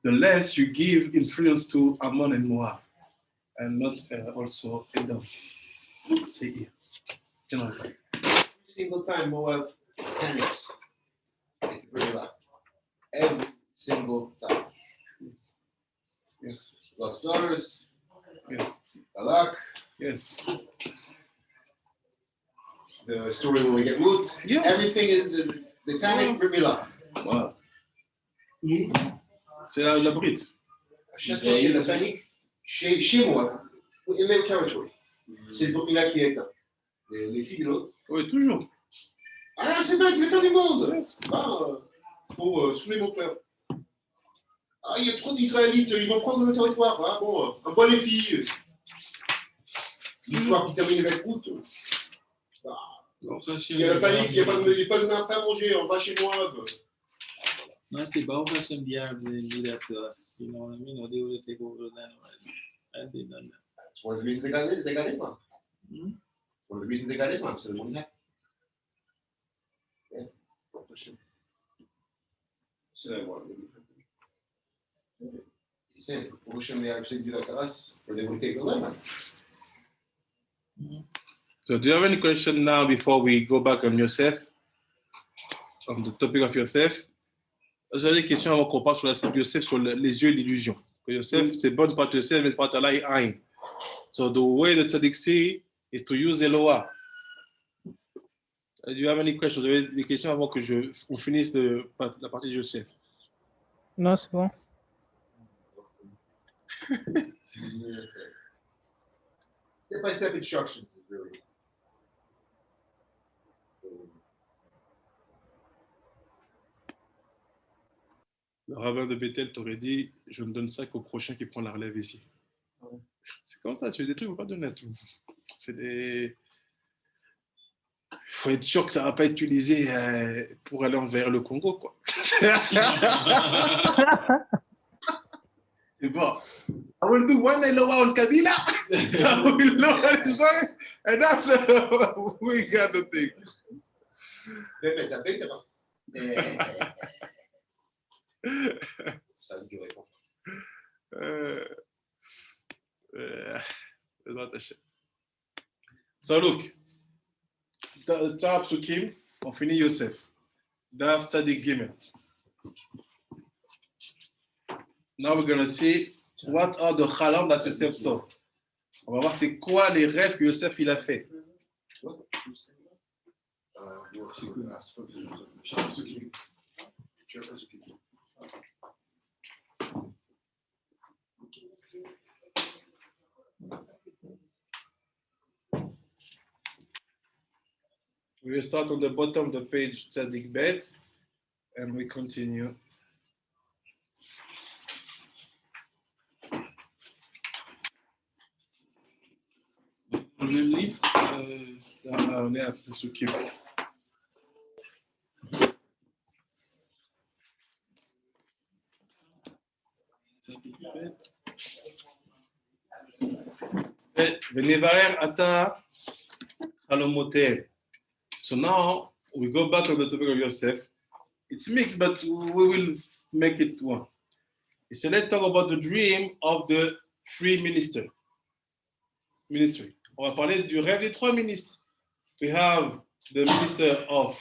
the less you give influence to Ammon and Moab, and not also Edom. See here. Every single time Moab panics, it's the Berilah. Every single time. Yes. Lot's daughters. Yes. Balak. Yes. The story when we get Ruth. Yes. Everything is the panic, Berilah. Wow. C'est la brite. À chaque fois qu'il y a de la panique, chez moi, in their territory, c'est le Berilah qui est éteint. Les filles de l'autre. Oui, toujours. Ah là, c'est bien, tu veux faire du monde. Faut saouler mon père. Ah, il y a trop d'Israélites, ils vont prendre le territoire. Ah bon, envoie les filles. L'histoire qui termine avec Ruth. Il y a la panique, il n'y a pas de nappe à manger, on va chez moi. No, I say, Baruch Hashem, the Arabs didn't do that to us. You know what I mean? Or they would have taken over the land already. And they done that. It's one of the reasons they got Islam. One of the reasons they got Islam, so they wouldn't have. Yeah. So they wanted to. He said, Baruch Hashem, the Arabs didn't do that to us, or they would take the land. So do you have any question now before we go back on Yosef? On the topic of Yosef? Vous avez des questions avant qu'on passe sur l'aspect de Yosef, sur les yeux et l'illusion. Yosef, c'est bonne part de Yosef, mais part de Allah Ain. So the way the Tzaddik see is to use Eloah. Do you have any questions? Vous avez des questions avant que on finisse la partie de Yosef? Non, c'est bon. Step-by-step instructions is really. Le rabbin de Bethel t'aurait dit, je ne donne ça qu'au prochain qui prend la relève ici. C'est comme ça, tu fais des trucs, il ne faut pas donner à tout. C'est des... Il faut être sûr que ça ne va pas être utilisé pour aller envers le Congo, quoi. C'est bon. I will do one Eloah on Kabila. I will know what is going, and after we got the thing. Ça dit répond. So look, Tzara Psukim, on finit Yosef. Daf Tzadik Gimel. Now we're going to see what are the chalam that Yosef saw. On va voir c'est quoi les rêves que Yosef il a fait. We will start on the bottom of the page, Tzadik Bet, and we continue. Le même livre On est à Psukim. V'nevarer ata chalomotehem. So now we go back on the topic of Yosef. It's mixed, but we will make it one. So let's talk about the dream of the three ministry. On va parler du rêve des trois ministres. We have the minister of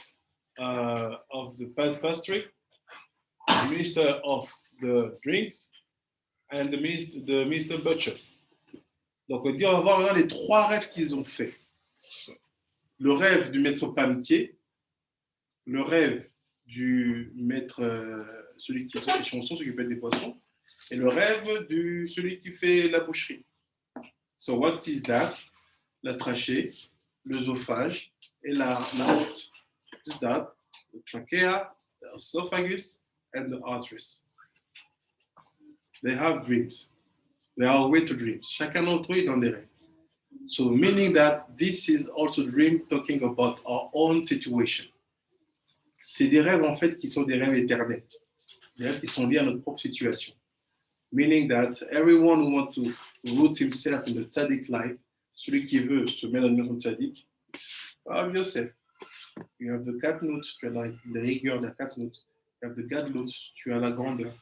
the pastry, the minister of the drinks, and the minister butcher. Donc on va voir maintenant les trois rêves qu'ils ont faits. Le rêve du maître panetier, le rêve du maître, celui qui fait les chansons, celui qui fait des poissons, et le rêve de celui qui fait la boucherie. So what is that? La trachée, l'œsophage et la aorte. What is that? The trachea, the esophagus, and the arteries. They have dreams. They are way to dreams. Chacun d'entre eux est dans des rêves. So meaning that this is also dream talking about our own situation. C'est des rêves en fait qui sont des rêves éternels. Des rêves qui sont liés à notre propre situation. Meaning that everyone who wants to root himself in the tzaddik life, celui qui veut se mettre dans une maison tzaddik, have yourself. You have the katnut, tu as la rigueur de la katnut. You have the gadlut, tu as la grandeur.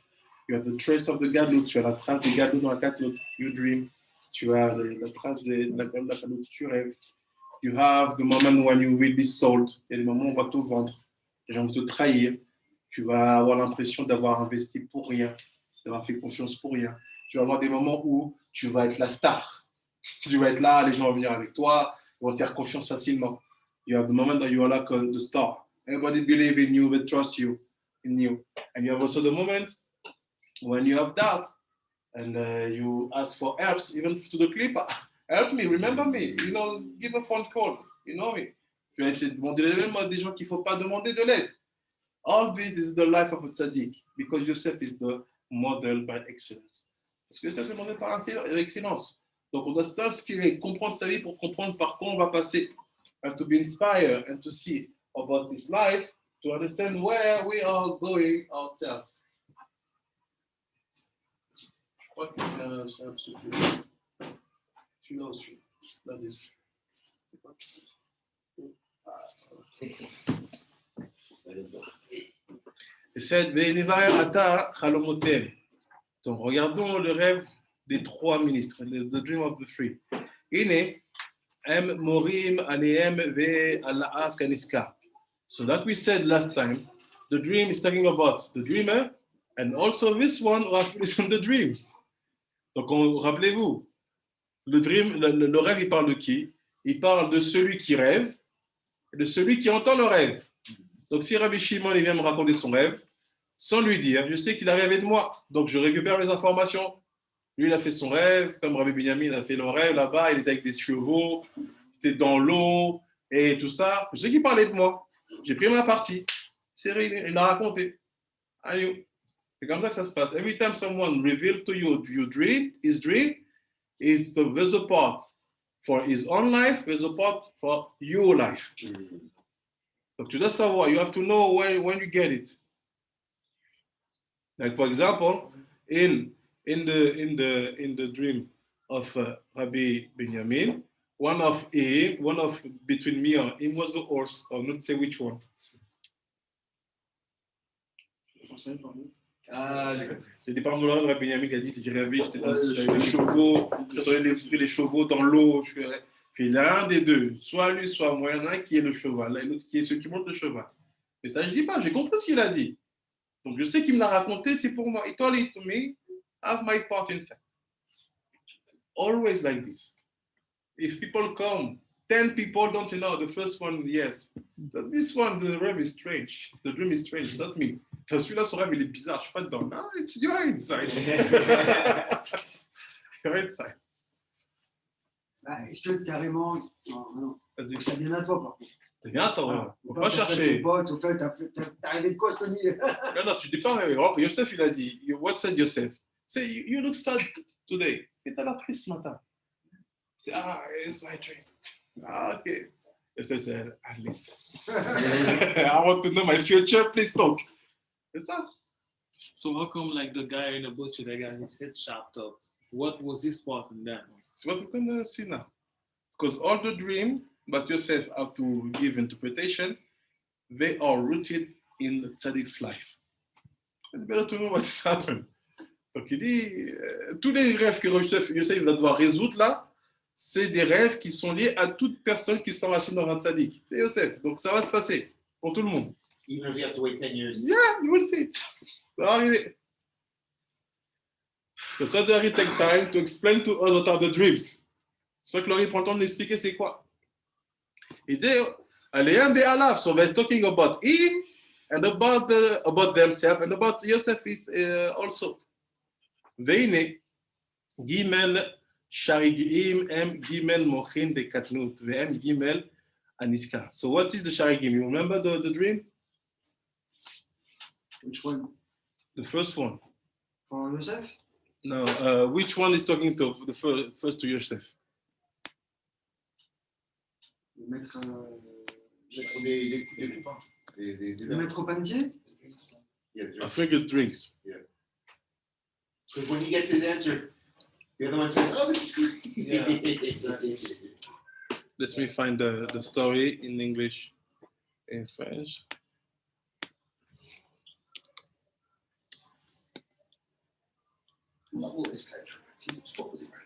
You have the trace of the gadlut, tu as la trace des gadlut dans la katnut. You dream, tu as la trace de la gadlut, tu rêves. You have the moment when you will be sold. Il y a des moments où on va te vendre. Les gens vont te trahir. Tu vas avoir l'impression d'avoir investi pour rien, d'avoir fait confiance pour rien. Tu vas avoir des moments où tu vas être la star. Tu vas être là, les gens vont venir avec toi, ils vont te faire confiance facilement. You have the moment that you are like the star. Everybody believe in you, they trust you, in you. And you have also the moment when you have doubt and you ask for help, even to the clipper. Help me, remember me, you know, give a phone call, you know me. Tu vas te demander même à des gens qu'il ne faut pas demander de l'aide. All this is the life of a tzaddik, because Yosef is the model by excellence. Parce que Yosef est modèle par excellence. Donc on doit s'inspirer, comprendre sa vie pour comprendre par quoi on va passer. Have to be inspired and to see about this life, to understand where we are going ourselves. Je crois que c'est un petit peu. Celui-là aussi. Là, c'est quoi? Il said, donc regardons le rêve des trois ministres, the dream of the three. So that we said last time, the dream is talking about the dreamer, and also this one who has to listen to the dream. Donc rappelez-vous, le dream, le rêve, il parle de qui? Il parle de celui qui rêve et de celui qui entend le rêve. Donc si Rabbi Shimon il vient me raconter son rêve, sans lui dire, je sais qu'il a rêvé de moi, donc je récupère les informations. Lui, il a fait son rêve, comme Rabbi Binyamin a fait le rêve là-bas, il était avec des chevaux, il était dans l'eau et tout ça. Je sais qu'il parlait de moi. J'ai pris ma partie. C'est vrai, il l'a raconté. C'est comme ça que ça se passe. Every time someone reveals to you your dream is there's a part for his own life, there's a part for your life. Donc tu dois savoir, you have to know when you get it. Like for example, in the dream of Rabbi Binyamin, one of between me and him was the horse. I'll not say which one. J'ai dit par moment, Rabbi Binyamin qui a dit, j'ai rêvé, j'étais les chevaux, j'entendais les chevaux dans l'eau. Puis il y a un des deux, soit lui, soit moi, il y en a un qui est le cheval, et l'autre qui est celui qui monte le cheval. Mais ça, je dis pas, j'ai compris ce qu'il a dit. Donc je sais qu'il me l'a raconté, c'est pour moi. He told it to me, have my part inside. Always like this. If people come, 10 people don't know, the first one, yes. But this one, the rêve is strange. The dream is strange, not me. Celui-là, son rêve, il est bizarre, je suis pas dedans. No, it's your inside. Your inside. Est-ce que carrément, non. Ça vient à toi, par contre. Ça vient à toi, on va pas chercher. Pote, au fait, t'as rêvé de quoi cette nuit? Non, tu dis pas rêvé. Yosef, il a dit, what said Yosef? Say, you look sad today. Et t'as l'air triste ce matin. Say, it's my dream. Okay. Yosef said, listen. I want to know my future, please talk. C'est ça. So how come like the guy in the butcher that got his head chopped off? What was his part in that? It's what we're going to see now. Because all the dream, but Yosef have to give interpretation, they are rooted in the tzaddik's life. It's better to know what's happened. Donc il dit, tous les rêves que Yosef va devoir résoudre là, c'est des rêves qui sont liés à toute personne qui s'enracine dans un tzaddik. C'est Yosef. Donc ça va se passer pour tout le monde. Even if you have to wait 10 years. Yeah, you will see it. Ça va arriver. So try to take time to explain to us what are the dreams. C'est que Laurie prend le temps de l'expliquer c'est quoi. Il dit, Aleim be'alav, so they're talking about him and about themselves and about Yosef is also. והנה, ג' Sharigim em gimel mochin de katnut ve'em gimel aniska. So what is the sharigim? You remember the dream? Which one? The first one. For Yosef? No, which one is talking to the first to Yosef? Mettre des coupes, hein. le mettre au panetier? I think it's drinks. Yeah. So when he gets his answer, the other one says, "Oh, this is great." Yeah. Let me find the story in English, in French. Oh, this guy, what was he writing?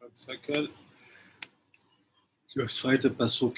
One second. Das zweite Pasuk.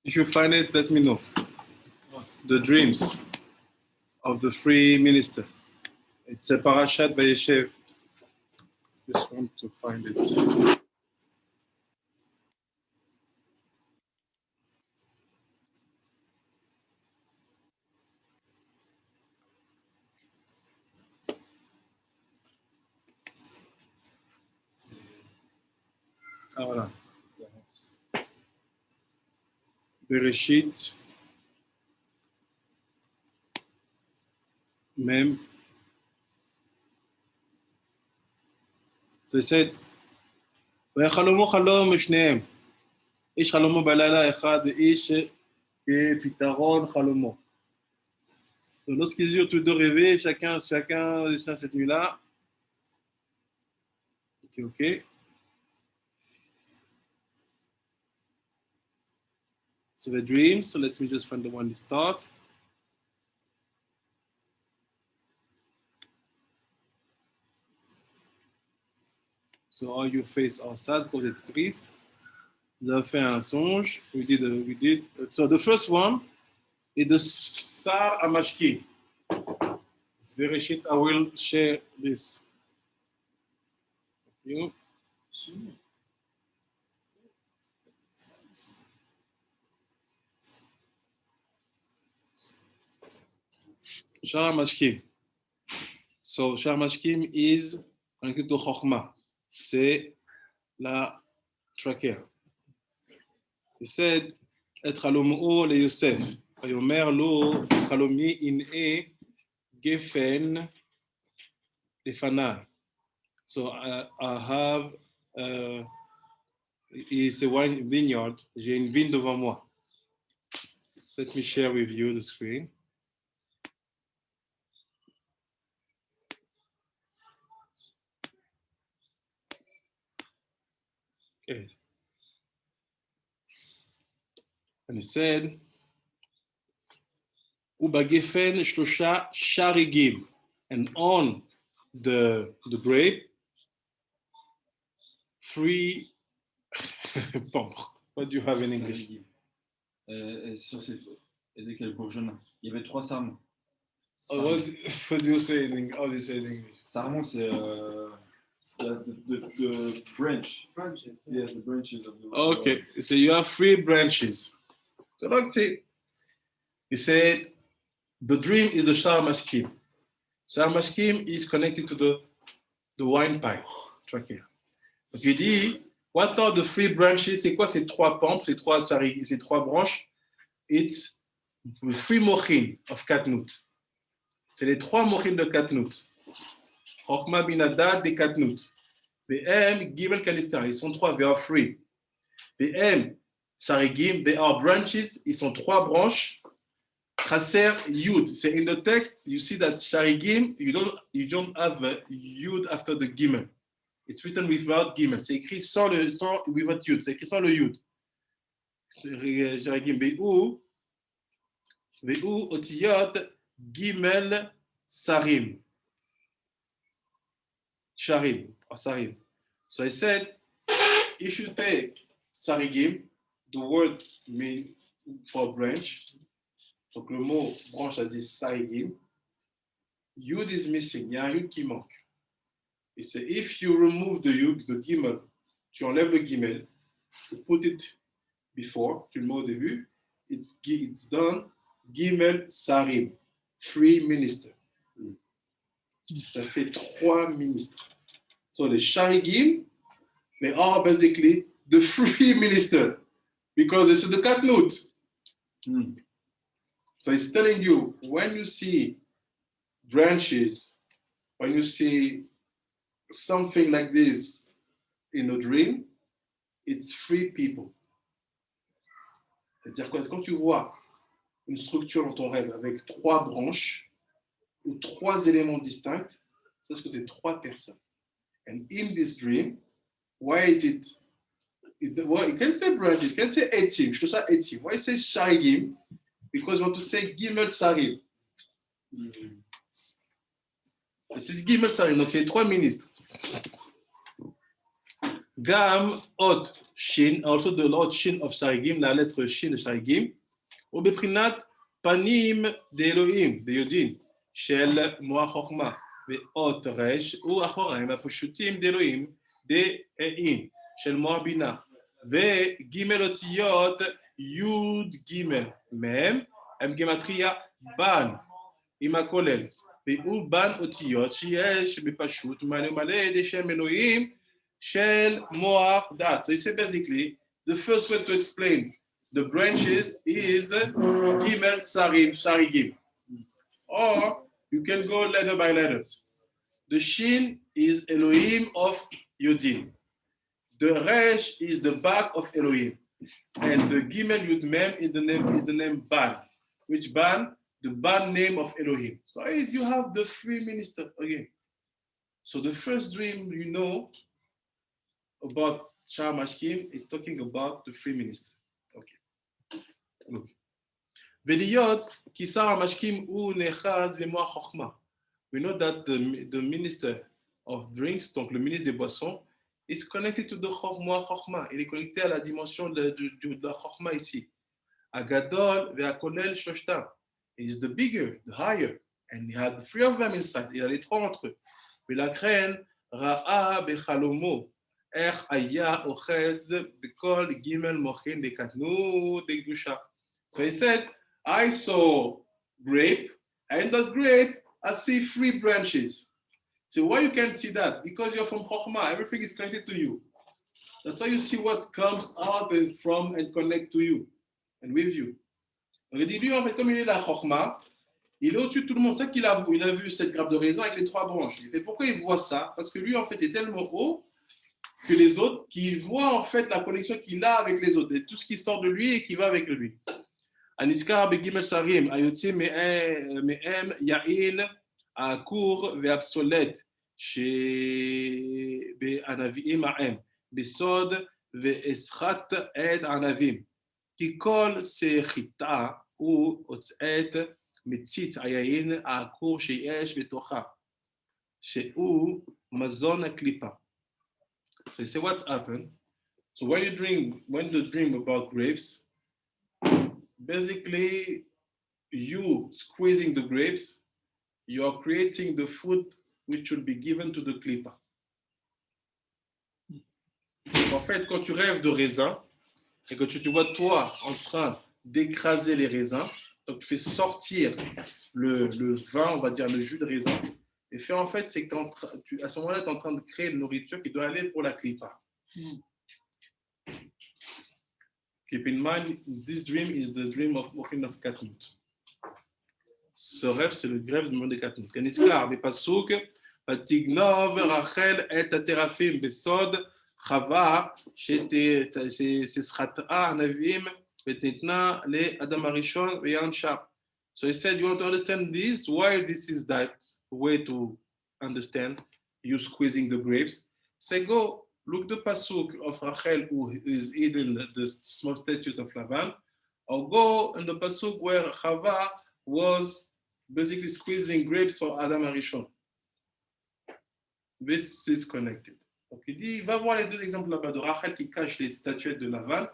If you find it, let me know. The dreams of the three ministers. It's a Parashat Vayeshev. Just want to find it. Ah, voilà. Bereshit, Mem. So he said, ויחלומו חלום שניהם. איש חלומו בלילה אחד ואיש כפתרון חלומו. So lorsqu'ils eurent tous deux rêvé, chacun cette nuit-là, c'était OK. So the dreams, so let me just find the one to start. So all your face are sad because it's triste. Vous avez fait un songe. We did. So the first one is the Sar Amashki. It's very shit. I will share this. You. Shar Amashkim. So Shar Amashkim is connected to Chokhmah. C'est la trachea. He said, Et chalomo le Yosef. Vayomer lo chalomi in'e gefen lefana. So I have, it's a wine vineyard. J'ai une vigne devant moi. Let me share with you the screen. Okay. And he said, Ubagefen shlosha sharigim. And on the grape, 3 What do you have in English? Sur ces lesquels bourgeonnants. Il y avait 3 sarments. What do you say in English? How do you say in English? Sarment, c'est That's the branch. Branches. Yes, the branches of the Okay, so you have 3 branches. So let's see. He said, the dream is the Sharmashkim. Sharmashkim is connected to the wine pipe. Okay. Donc il dit, what are the 3 branches? C'est quoi ces 3 pans, ces 3 branches? It's the 3 mochin of Katnut. C'est les 3 mochin de Katnut. Chochma binadad de Katnut. Be'em Gimel Kalistar. Ils sont 3, they are 3. Be'em Sarigim, they are branches. Ils sont 3 branches. Chaser Yud. C'est in the text, you see that Sarigim, you don't have a Yud after the Gimel. It's written without Gimel. C'est écrit sans without Yud. C'est écrit sans le Yud. Sarigim, Be'u Otiyot Gimel Sarim. Sharim, or Sarim. So I said, if you take Sarigim, the word mean for branch, donc le mot branche a dit Sarigim, Yud is missing, il y a un Yud qui manque. Et c'est if you remove the Yud, the Gimel, tu enlèves le Gimel, you put it before, tu le mets au début, it's done, Gimel Sarim, 3 ministers. Ça fait 3 ministres. So the Sharigim, they are basically the 3 ministers because this is the Katnut. So it's telling you, when you see branches, when you see something like this in a dream, it's 3 people. C'est-à-dire que quand tu vois une structure dans ton rêve avec 3 branches, ou 3 éléments distincts, c'est ce que c'est 3 personnes. And in this dream, why is it? Well, you can say branches, you can say etim. Je trouve ça etim. Why say Sharigim? Because you want to say Gimel Sarim. C'est Gimel Sarim, donc c'est 3 ministres. Gam, Ot, Shin, also the Lord Shin of Sharigim, la lettre Shin de Sharigim. Obeprinat, Panim de Elohim, de Yodin. של מוח חוכמה, ואות רש, ואחוריים הפשוטים דאלוהים, דאין, של מוח בינה, וגימל אותיות יוד גימל, מהם, הם גימטריה בן, עם הכולל, והוא בן אותיות שיש בפשוט מלא מלא דשם אלוהים של מוח דת. So it's basically, the first way to explain the branches is Gimel Sarim, Sharigim. Or you can go letter by letters. The Shin is Elohim of Yodin. The Resh is the back of Elohim. And the Gimel Yud Mem is the name Ban. Which Ban? The Ban name of Elohim. So you have the 3 ministers again. So the first dream you know about Sharmashkim is talking about the 3 ministers. Okay. Look. Veliyot, Kisar Mashkim U Nechaz Vemoa Chochma. We know that the minister of drinks, donc le ministre des boissons, is connected to the Chochma Chochma. Il est connecté à la dimension de la Chochma ici. Agadol Ve'akolel Shloshtam. He is the bigger, the higher. And he had 3 of them inside. Il y a les 3 entre eux. Velakren Ra'a Bechalomo. Er Aya Ochez Bekol Gimel Mochin de Katnu de Gdusha. So he said, I saw grape, and that grape, I see 3 branches. So why you can't see that? Because you're from Chokhmah, everything is connected to you. That's why you see what comes out and from and connect to you and with you. Donc il dit, lui, en fait, comme il est la Chokhmah, il est au-dessus de tout le monde. C'est ça qu'il a vu. Il a vu cette grappe de raisin avec les 3 branches. Il fait, pourquoi il voit ça? Parce que lui, en fait, est tellement haut que les autres, qu'il voit en fait la connexion qu'il a avec les autres, et tout ce qui sort de lui et qui va avec lui. הנזכר בגימל שרים, היוצאים מהם יעיל העקור והפסולת שבענבים ההם, בסוד ואסחת את הענבים. כי כל שחיטה הוא הוצאת מציץ היין העקור שיש בתוכה, שהוא מזון הקליפה. So you say what's happened? So when you dream about grapes, basically, you squeezing the grapes, you are creating the food which will be given to the clipper. En fait, quand tu rêves de raisin et que tu te vois toi en train d'écraser les raisins, donc tu fais sortir le vin, on va dire le jus de raisin, et fait en fait, c'est que à ce moment-là, tu es en train de créer une nourriture qui doit aller pour la klipa. Keep in mind, this dream is the dream of Mochin of Katnut. Ce rêve, c'est le rêve du monde de Katnut. Kaniskar, Bepasuk, Patignov, Rachel, et Terafim, Besod, Chava, Sesrata, Navim, Betnitna, Le Adam Arishon, Veyansha. So he said, you want to understand this? Why this is that way to understand? You squeezing the grapes. Say, go. Look the pasuk of Rachel who is eating the small statues of Laban, or go in the pasuk where Chava was basically squeezing grapes for Adam Arishon. This is connected. Donc il dit, va voir les deux exemples là-bas de Rachel qui cache les statuettes de Laban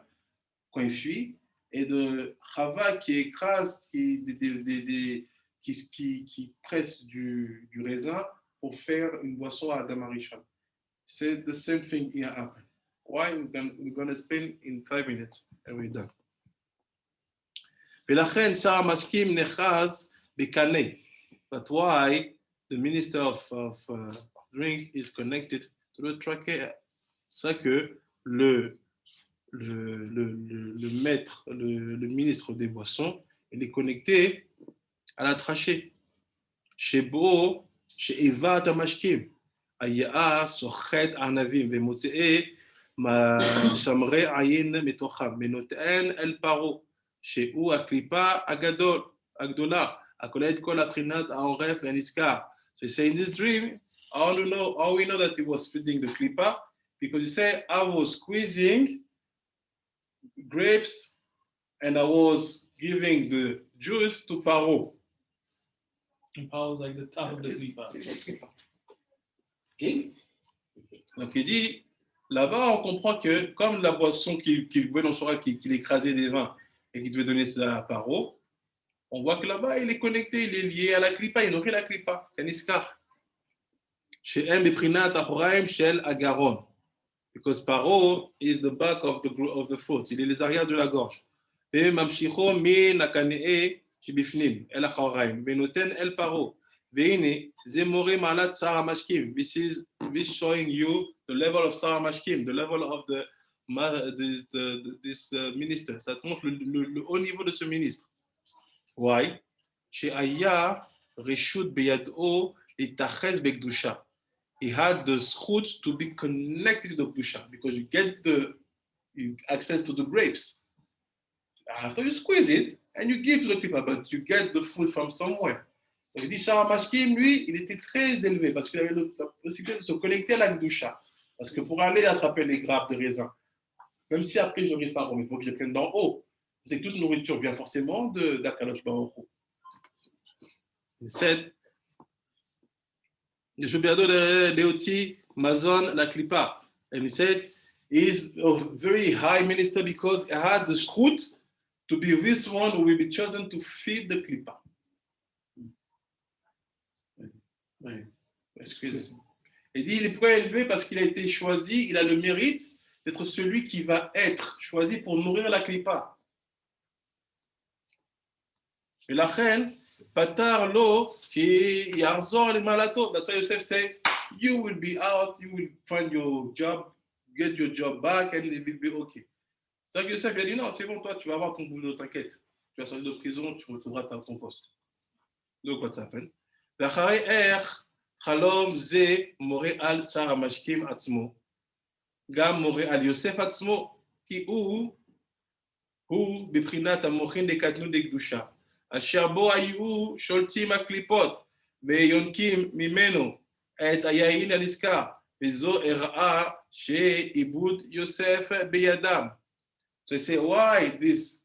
quand il fuit, et de Chava qui écrase, qui presse du raisin pour faire une boisson à Adam Arishon. C'est the same thing here happen. Why? We're going to explain in 5 minutes and we're done. ולכן שר המשקים נחז בקנה. But why the minister of drinks is connected to the trachea? C'est que le maître, le ministre des boissons, il est connecté à la trachée. Chez Bo, chez Eva Tamashkim. היה סוחט ענבים ומוצאי שמרי עין מתוכם ונותן אל פרעה שהוא הקליפה הגדולה הכוללת כל הבחינת העורף והנזכר. So he say in this dream, how we know that he was feeding the klipa? Because he said, I was squeezing grapes and I was giving the juice to Paro. And Paro was like the top of the klipa. Okay. Donc il dit, là-bas on comprend que comme la boisson qu'il voulait dans son rêve, qu'il écrasait des vins et qu'il devait donner ça à Paro, on voit que là-bas il est connecté, il est lié à la klipa, il nourrit la klipa, Kaniska. Chez Mbeprinat Ahoraim Shel Agaron, because Paro is the back of the foot, il est les arrières de la gorge. Et Mamshicho mi nakanee shibifnim el Ahoraim, benoten el Paro. This showing you the level of Sarah Mashkim, the level of this minister. Ça te montre le haut niveau de ce ministre. Why? He had the schutz to be connected to the Kedusha because you get the access to the grapes. After you squeeze it and you give to the people, but you get the food from somewhere. Il dit, Sarah Mashkim, lui, il était très élevé parce qu'il avait la possibilité de se connecter à la Kedusha. Parce que pour aller attraper les grappes de raisin, même si après j'aurais faim, il faut que je les prenne d'en haut. C'est que toute nourriture vient forcément d'Akadosh Baruch Hu. Il said, Yeshubiado Leoti Mazon la Klipa. And he said, he's a very high minister because he had the schut to be this one who will be chosen to feed the Klipa. Excusez-moi. Il dit il est très élevé parce qu'il a été choisi, il a le mérite d'être celui qui va être choisi pour nourrir la klipa. Et la reine, patar lo qui yarzor les malato. That's why Yosef say, you will be out, you will find your job, get your job back, and it will be okay. C'est ça que Yosef a dit non, c'est bon, toi, tu vas avoir ton boulot, t'inquiète. Tu vas sortir de prison, tu retrouveras ton poste. Look what's happened. ואחרי איך חלום זה מורה על שר המשקים עצמו, גם מורה על יוסף עצמו, כי הוא בבחינת המוחין לקטנות לקדושה, אשר בו היו שולטים הקליפות ויונקים ממנו את היין הנזכר, וזו הראה שעיבוד יוסף בידם. So I say, why this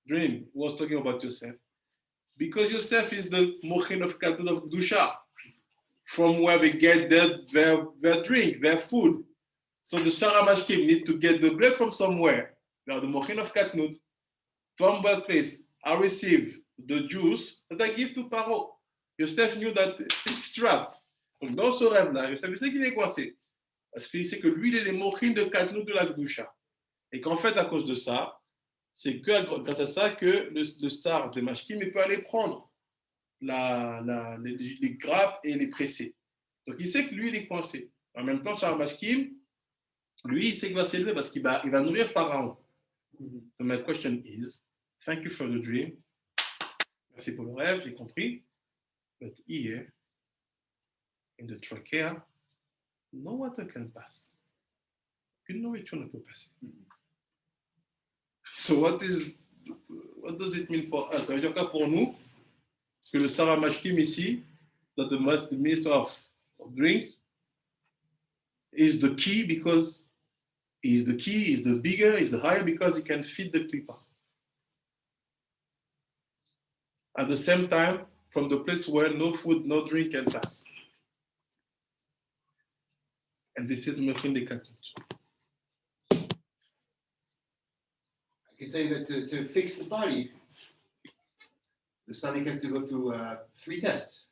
dream was talking about Yosef? Because Yosef is the mochin of Katnut of Kedusha, from where they get their drink, their food. So the Sarah Mashkim need to get the grape from somewhere. Now the mochin of Katnut, from that place, I receive the juice that I give to Paro. Yosef knew that it's trapped. Donc dans ce rêve-là, Yosef sait qu'il est coincé. Parce qu'il sait que lui, il est les mochines de Katnout de la Gdusha. Et qu'en fait, à cause de ça, c'est que grâce à ça que le sar de Mashkim peut aller prendre les grappes et les presser. Donc il sait que lui, il est coincé. En même temps, Sar Mashkim, lui, il sait qu'il va s'élever parce qu'il va nourrir Pharaon. So my question is, thank you for the dream. Merci pour le rêve, j'ai compris. But here, in the trachea, no water can pass. Une nourriture ne peut passer. So what does it mean for us? Ça veut dire quoi pour nous que le Sarah Mashkim ici, that the minister of drinks, is the key because he's the key, he's the bigger, he's the higher because he can feed the klipa. At the same time, from the place where no food, no drink can pass. And this is Mechin de Katnout. I can tell you that to fix the body, the Sonic has to go through 3 tests.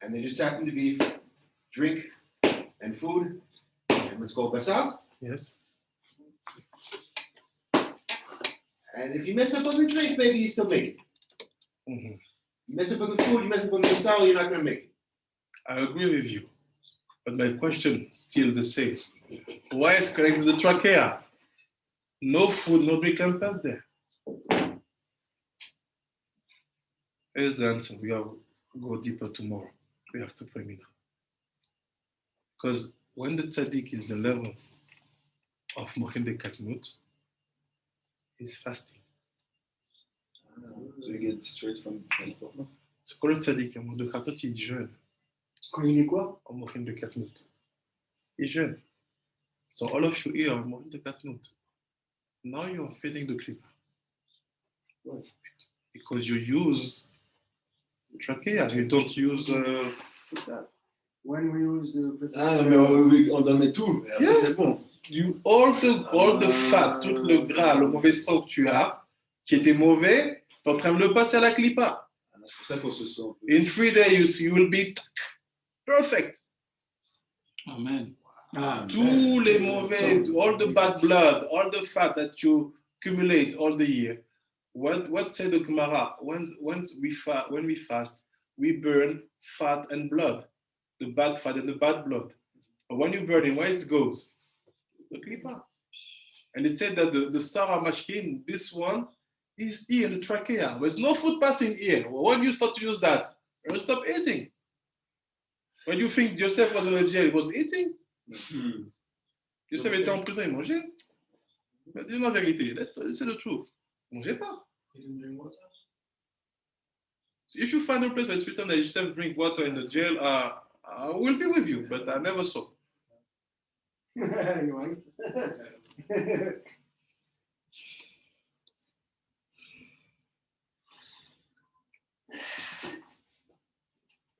And they just happen to be drink and food, and what's called basar. Yes. And if you mess up on the drink, maybe you still make it. Mm-hmm. You mess up on the food, you mess up on the basar, you're not going to make it. I agree with you. But my question is still the same. Why is connected to the trachea? No food, no drink can pass there. Here's the answer. We have to go deeper tomorrow. We have to pray mincha. Because when the tzaddik is the level of Mochin de Katnout, he's fasting. So you get straight from the Torah. C'est quoi le tzaddik? En Mochin de Katnout, il jeûne. Quand il est quoi? En Mochin de Katnout. Il jeûne. So all of you here are Mochin de Katnout. Now you're feeding the klipa. Because you use trachea, you don't use. When we use the. Ah, mais on donne tout. Yes. C'est bon. All the fat, tout le gras, le mauvais sang que tu as, qui était mauvais, tu es en train de le passer à la klipa. C'est pour ça qu'on se sent. In 3 days, you will be perfect. Amen. Tous les mauvais, all the bad blood, all the fat that you accumulate all the year. What said the Gemara? When we fast, we burn fat and blood, the bad fat and the bad blood. But when you burn it, where it goes? The klipa. And it said that the Sarah Mashkim, this one, is here in the trachea. There's no food passing here. When you start to use that, you stop eating. When you think Joseph was in jail, he was eating. Joseph était en prison, il mangeait. Mais dis la vérité, c'est the truth. Il mangeait pas. So if you find a place where it's written that Joseph drink water in the jail, I will be with you, but I never saw. You're right.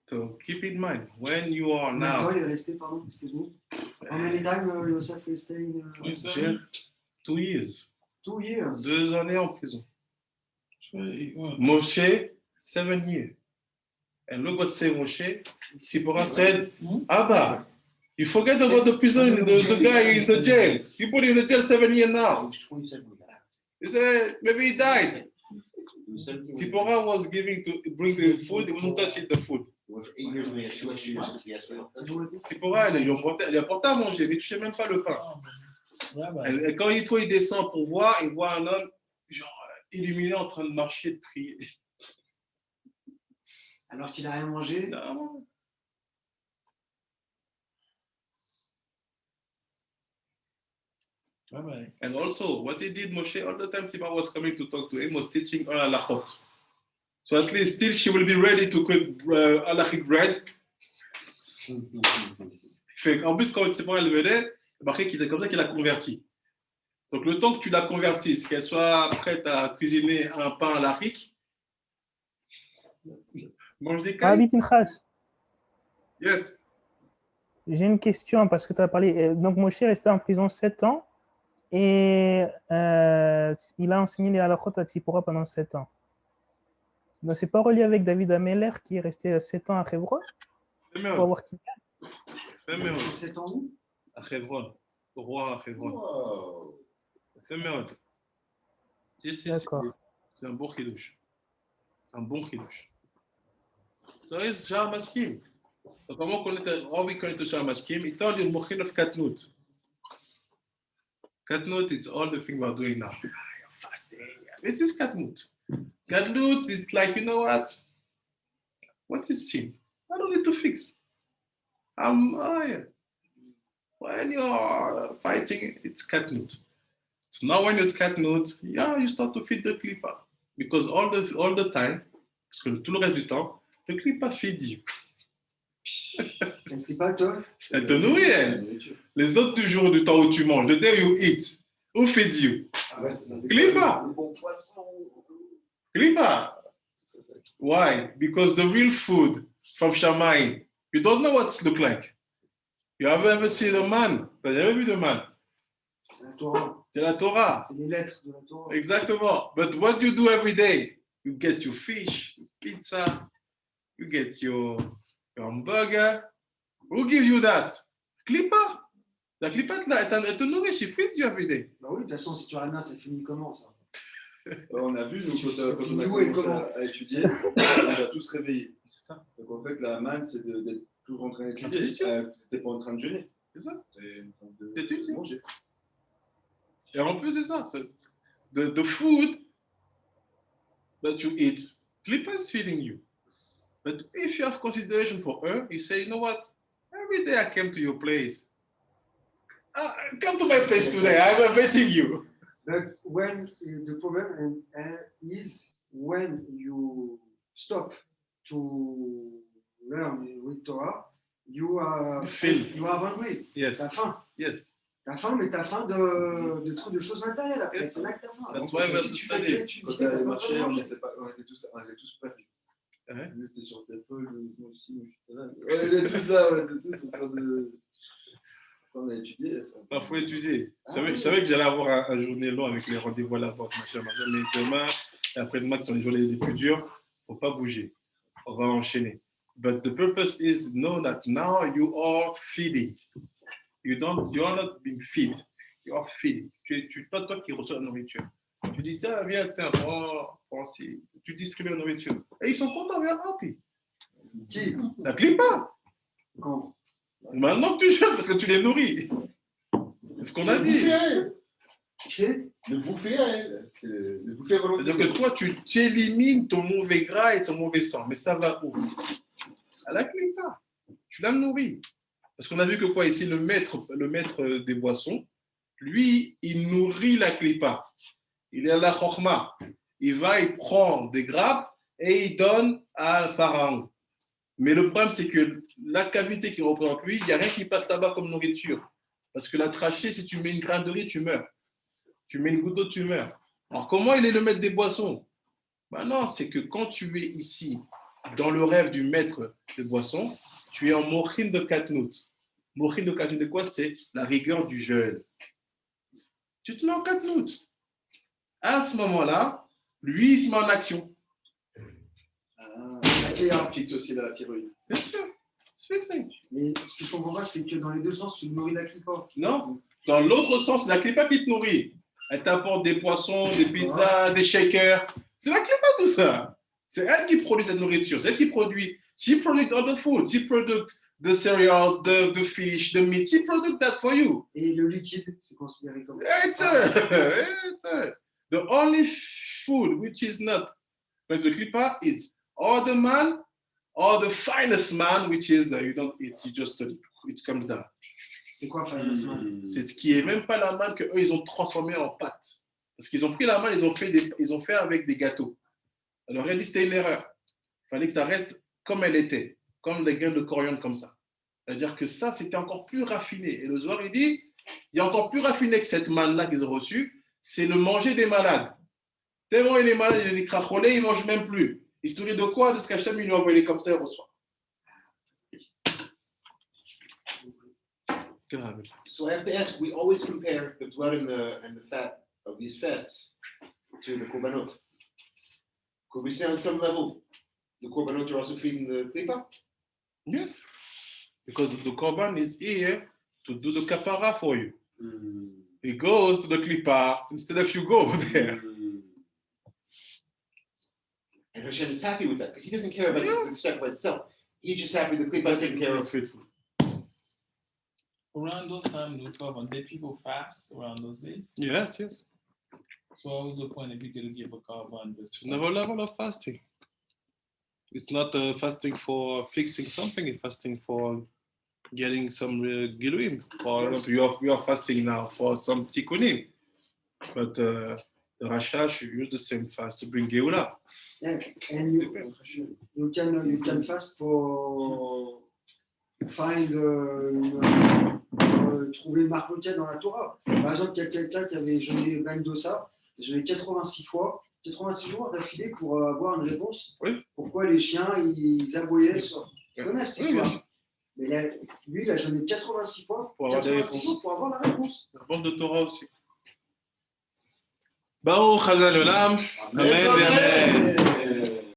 So keep in mind, when you are now. Il est resté, pardon, excuse-moi. How many times Yosef is staying in jail? 2 years. 2 years. 2 années en prison. Moshe, 7 years. And look what say Moshe. Tzipora said, Abba, you forget about the prison, the guy is in the jail. You put him in the jail 7 years now. He said, maybe he died. Tzipora was bring the food, he wasn't touching the food. With 8 years, we had 2 extra years. Yes, Tzipora, elle a apporté à manger, mais tu ne touchais même pas le pain. Et quand il descend pour voir, il voit un homme genre, illuminé en train de marcher, de prier. Alors qu'il n'a rien mangé. Non. And also, what he did, Moshe, all the time Siba was coming to talk to him, was teaching her halachot. So at least still she will be ready to cook halachic bread. En plus, quand Siba elle venait, c'est comme ça qu'il a converti. Donc le temps que tu la convertisses, qu'elle soit prête à cuisiner un pain halachique, mange des cailles. Rabbi Pinchas. Yes. J'ai une question parce que tu as parlé. Donc Moshe est resté en prison 7 ans et il a enseigné les halachot à Tzipora pendant 7 ans. Donc c'est pas relié avec David Ameller qui est resté 7 ans à Hebron pour avoir qui. Fait méod. C'est en où? À Hebron. Au roi à Hebron. Wow. Fait méod. D'accord. C'est un bon chidouche. Un bon chidouche. So it's Shah Maskim. So comment how we connect to Shah Maskim? He told you Mochin of Katnut. Katnut, it's all the thing we're doing now. You're fasting. This is Katnut. Katnut, it's like, you know what? What is sin? I don't need to fix. When you're fighting, it's Katnut. So now when it's Katnut, yeah, you start to feed the clipper. Because all the time, parce que tout le reste du temps, le clipper feed you. Un clipper, toi? Elle te nourrit, elle. Les autres du jour, du temps où tu manges, the day you eat, who feed you? Clipper. Clipper. Why? Because the real food from Shamayim, you don't know what it looks like. You have ever seen a man? Tu n'as jamais vu de man? C'est la Torah. C'est la Torah. C'est les lettres de la Torah. Exactement. But what you do every day? You get your fish, your pizza, you get your hamburger. Who gives you that? Clipper. La clipper, elle te nourrit, she feeds you every day. Bah oui, de toute façon, si tu rien, c'est fini comment ça? On a vu, nous, quand on a Fini où et commencé comment? à étudier, on a tous réveillé. C'est ça. Donc en fait, la manne, c'est d'être toujours en train d'étudier. Tu n'étais pas en train de jeûner. C'est ça. Tu es en train D'étudier. de manger. Et en plus, c'est ça. The food that you eat, Clipper is feeding you. But if you have consideration for her, you say, you know what? Every day I came to your place. Come to my place today. I'm inviting you. But when the problem is when you stop to learn with Torah, you are hungry. Yes. T'as faim. Yes. T'as faim, mais t'as faim de choses matérielles après. Yes. C'est là que t'as faim. That's why Si tu fais que l'étudier, Quand t'as tu allais pas marcher, faim. on était tous perdus. Ouais. On était sur tes feuilles, moi aussi, moi, je suis là. On était tous là, on était tous en train de. On a étudié. Il faut étudier. Je savais que j'allais avoir un journée long avec les rendez-vous à la banque, ma chère madame. Mais demain et après-demain, qui sont les journées les plus dures, il ne faut pas bouger. On va enchaîner. But the purpose is know that now you are feeding. You are not being fed. You are feeding. Tu n'es pas toi qui reçois la nourriture. Tu dis, tiens, viens, prends ci. Tu distribues la nourriture. Et ils sont contents, viens, happy. Qui? La clipper. Quand? Maintenant que tu jeûnes, parce que tu les nourris. C'est ce qu'on a dit. C'est le bouffer à elle. Le bouffer volontairement. C'est-à-dire que toi, tu élimines ton mauvais gras et ton mauvais sang. Mais ça va où? À la clipper. Tu la nourris. Parce qu'on a vu que quoi ici, le maître des boissons, lui, il nourrit la clipper. Il est à la chokhma. Il va, il prend des grappes et il donne à Pharaon. Mais le problème, c'est que la cavité qui représente lui, il n'y a rien qui passe là-bas comme nourriture. Parce que la trachée, si tu mets une graine de riz, tu meurs. Tu mets une goutte d'eau, tu meurs. Alors, comment il est le maître des boissons? Ben non, c'est que quand tu es ici, dans le rêve du maître des boissons, tu es en mochin de katnout. Mochin de katnout, de quoi? C'est la rigueur du jeûne. Tu te mets en katnout. À ce moment-là, lui, il se met en action. Ça fixe aussi la thyroïde. Bien sûr. Mais ce que je comprends pas, c'est que dans les deux sens, tu nourris la clipper. Non. Dans l'autre sens, c'est la clipper qui te nourrit. Elle t'apporte des poissons, des pizzas, des shakers. C'est la clipper tout ça. C'est elle qui produit cette nourriture. C'est elle qui produit. She product all the food. She product the cereals, the fish, the meat. She product that for you. Et le liquide, c'est considéré comme. It's her. The only food which is not but the clipper is or the man or the finest man, which is you don't eat, you just it comes down. C'est quoi finest man? C'est ce qui est même pas la manne que eux ils ont transformé en pâte. Parce qu'ils ont pris la manne, ils ont fait avec des gâteaux. Alors elle dit c'était une erreur. Il fallait que ça reste comme elle était, comme des graines de coriandre comme ça. C'est-à-dire que ça c'était encore plus raffiné. Et le Zohar il dit, il y a encore plus raffiné que cette manne-là qu'ils ont reçue, c'est le manger des malades. Tellement il est malade, il est cracholé, il ne mange même plus. Histoire de quoi? De ce qu'Hachem lui a envoyé comme ça, il reçoit. So I have to ask, we always compare the blood and the fat of these fasts to the korbanot. Could we say on some level the korbanot are also feeding the klipa? Yes. Because the korban is here to do the kapara for you. It goes to the klipa instead of you go there. And Hashem is happy with that because he doesn't care about the sacrifice itself. He's just happy the klipa is taken care of. Faithful. Around those times, did people fast around those days? Yes, yes. So what was the point if you could give a korban? It's another level of fasting. It's not fasting for fixing something, it's fasting for getting some giluim. For example, you are fasting now for some tikkunim. But the Rasha should use the same fast to bring Geula. Yeah, and you can fast for find trouver une marloquette dans la Torah. Par exemple, il y a quelqu'un qui avait jeûné Ben Dosa, jeûné 86 fois, 86 jours d'affilée pour avoir une réponse. Oui. Pourquoi les chiens ils aboyaient sur. Tu connais cette histoire? Mais là, lui, il a jeûné 86 fois pour avoir des jours pour avoir la réponse. La réponse de Torah aussi. Baruch Adonai Olam. Amen. Amen.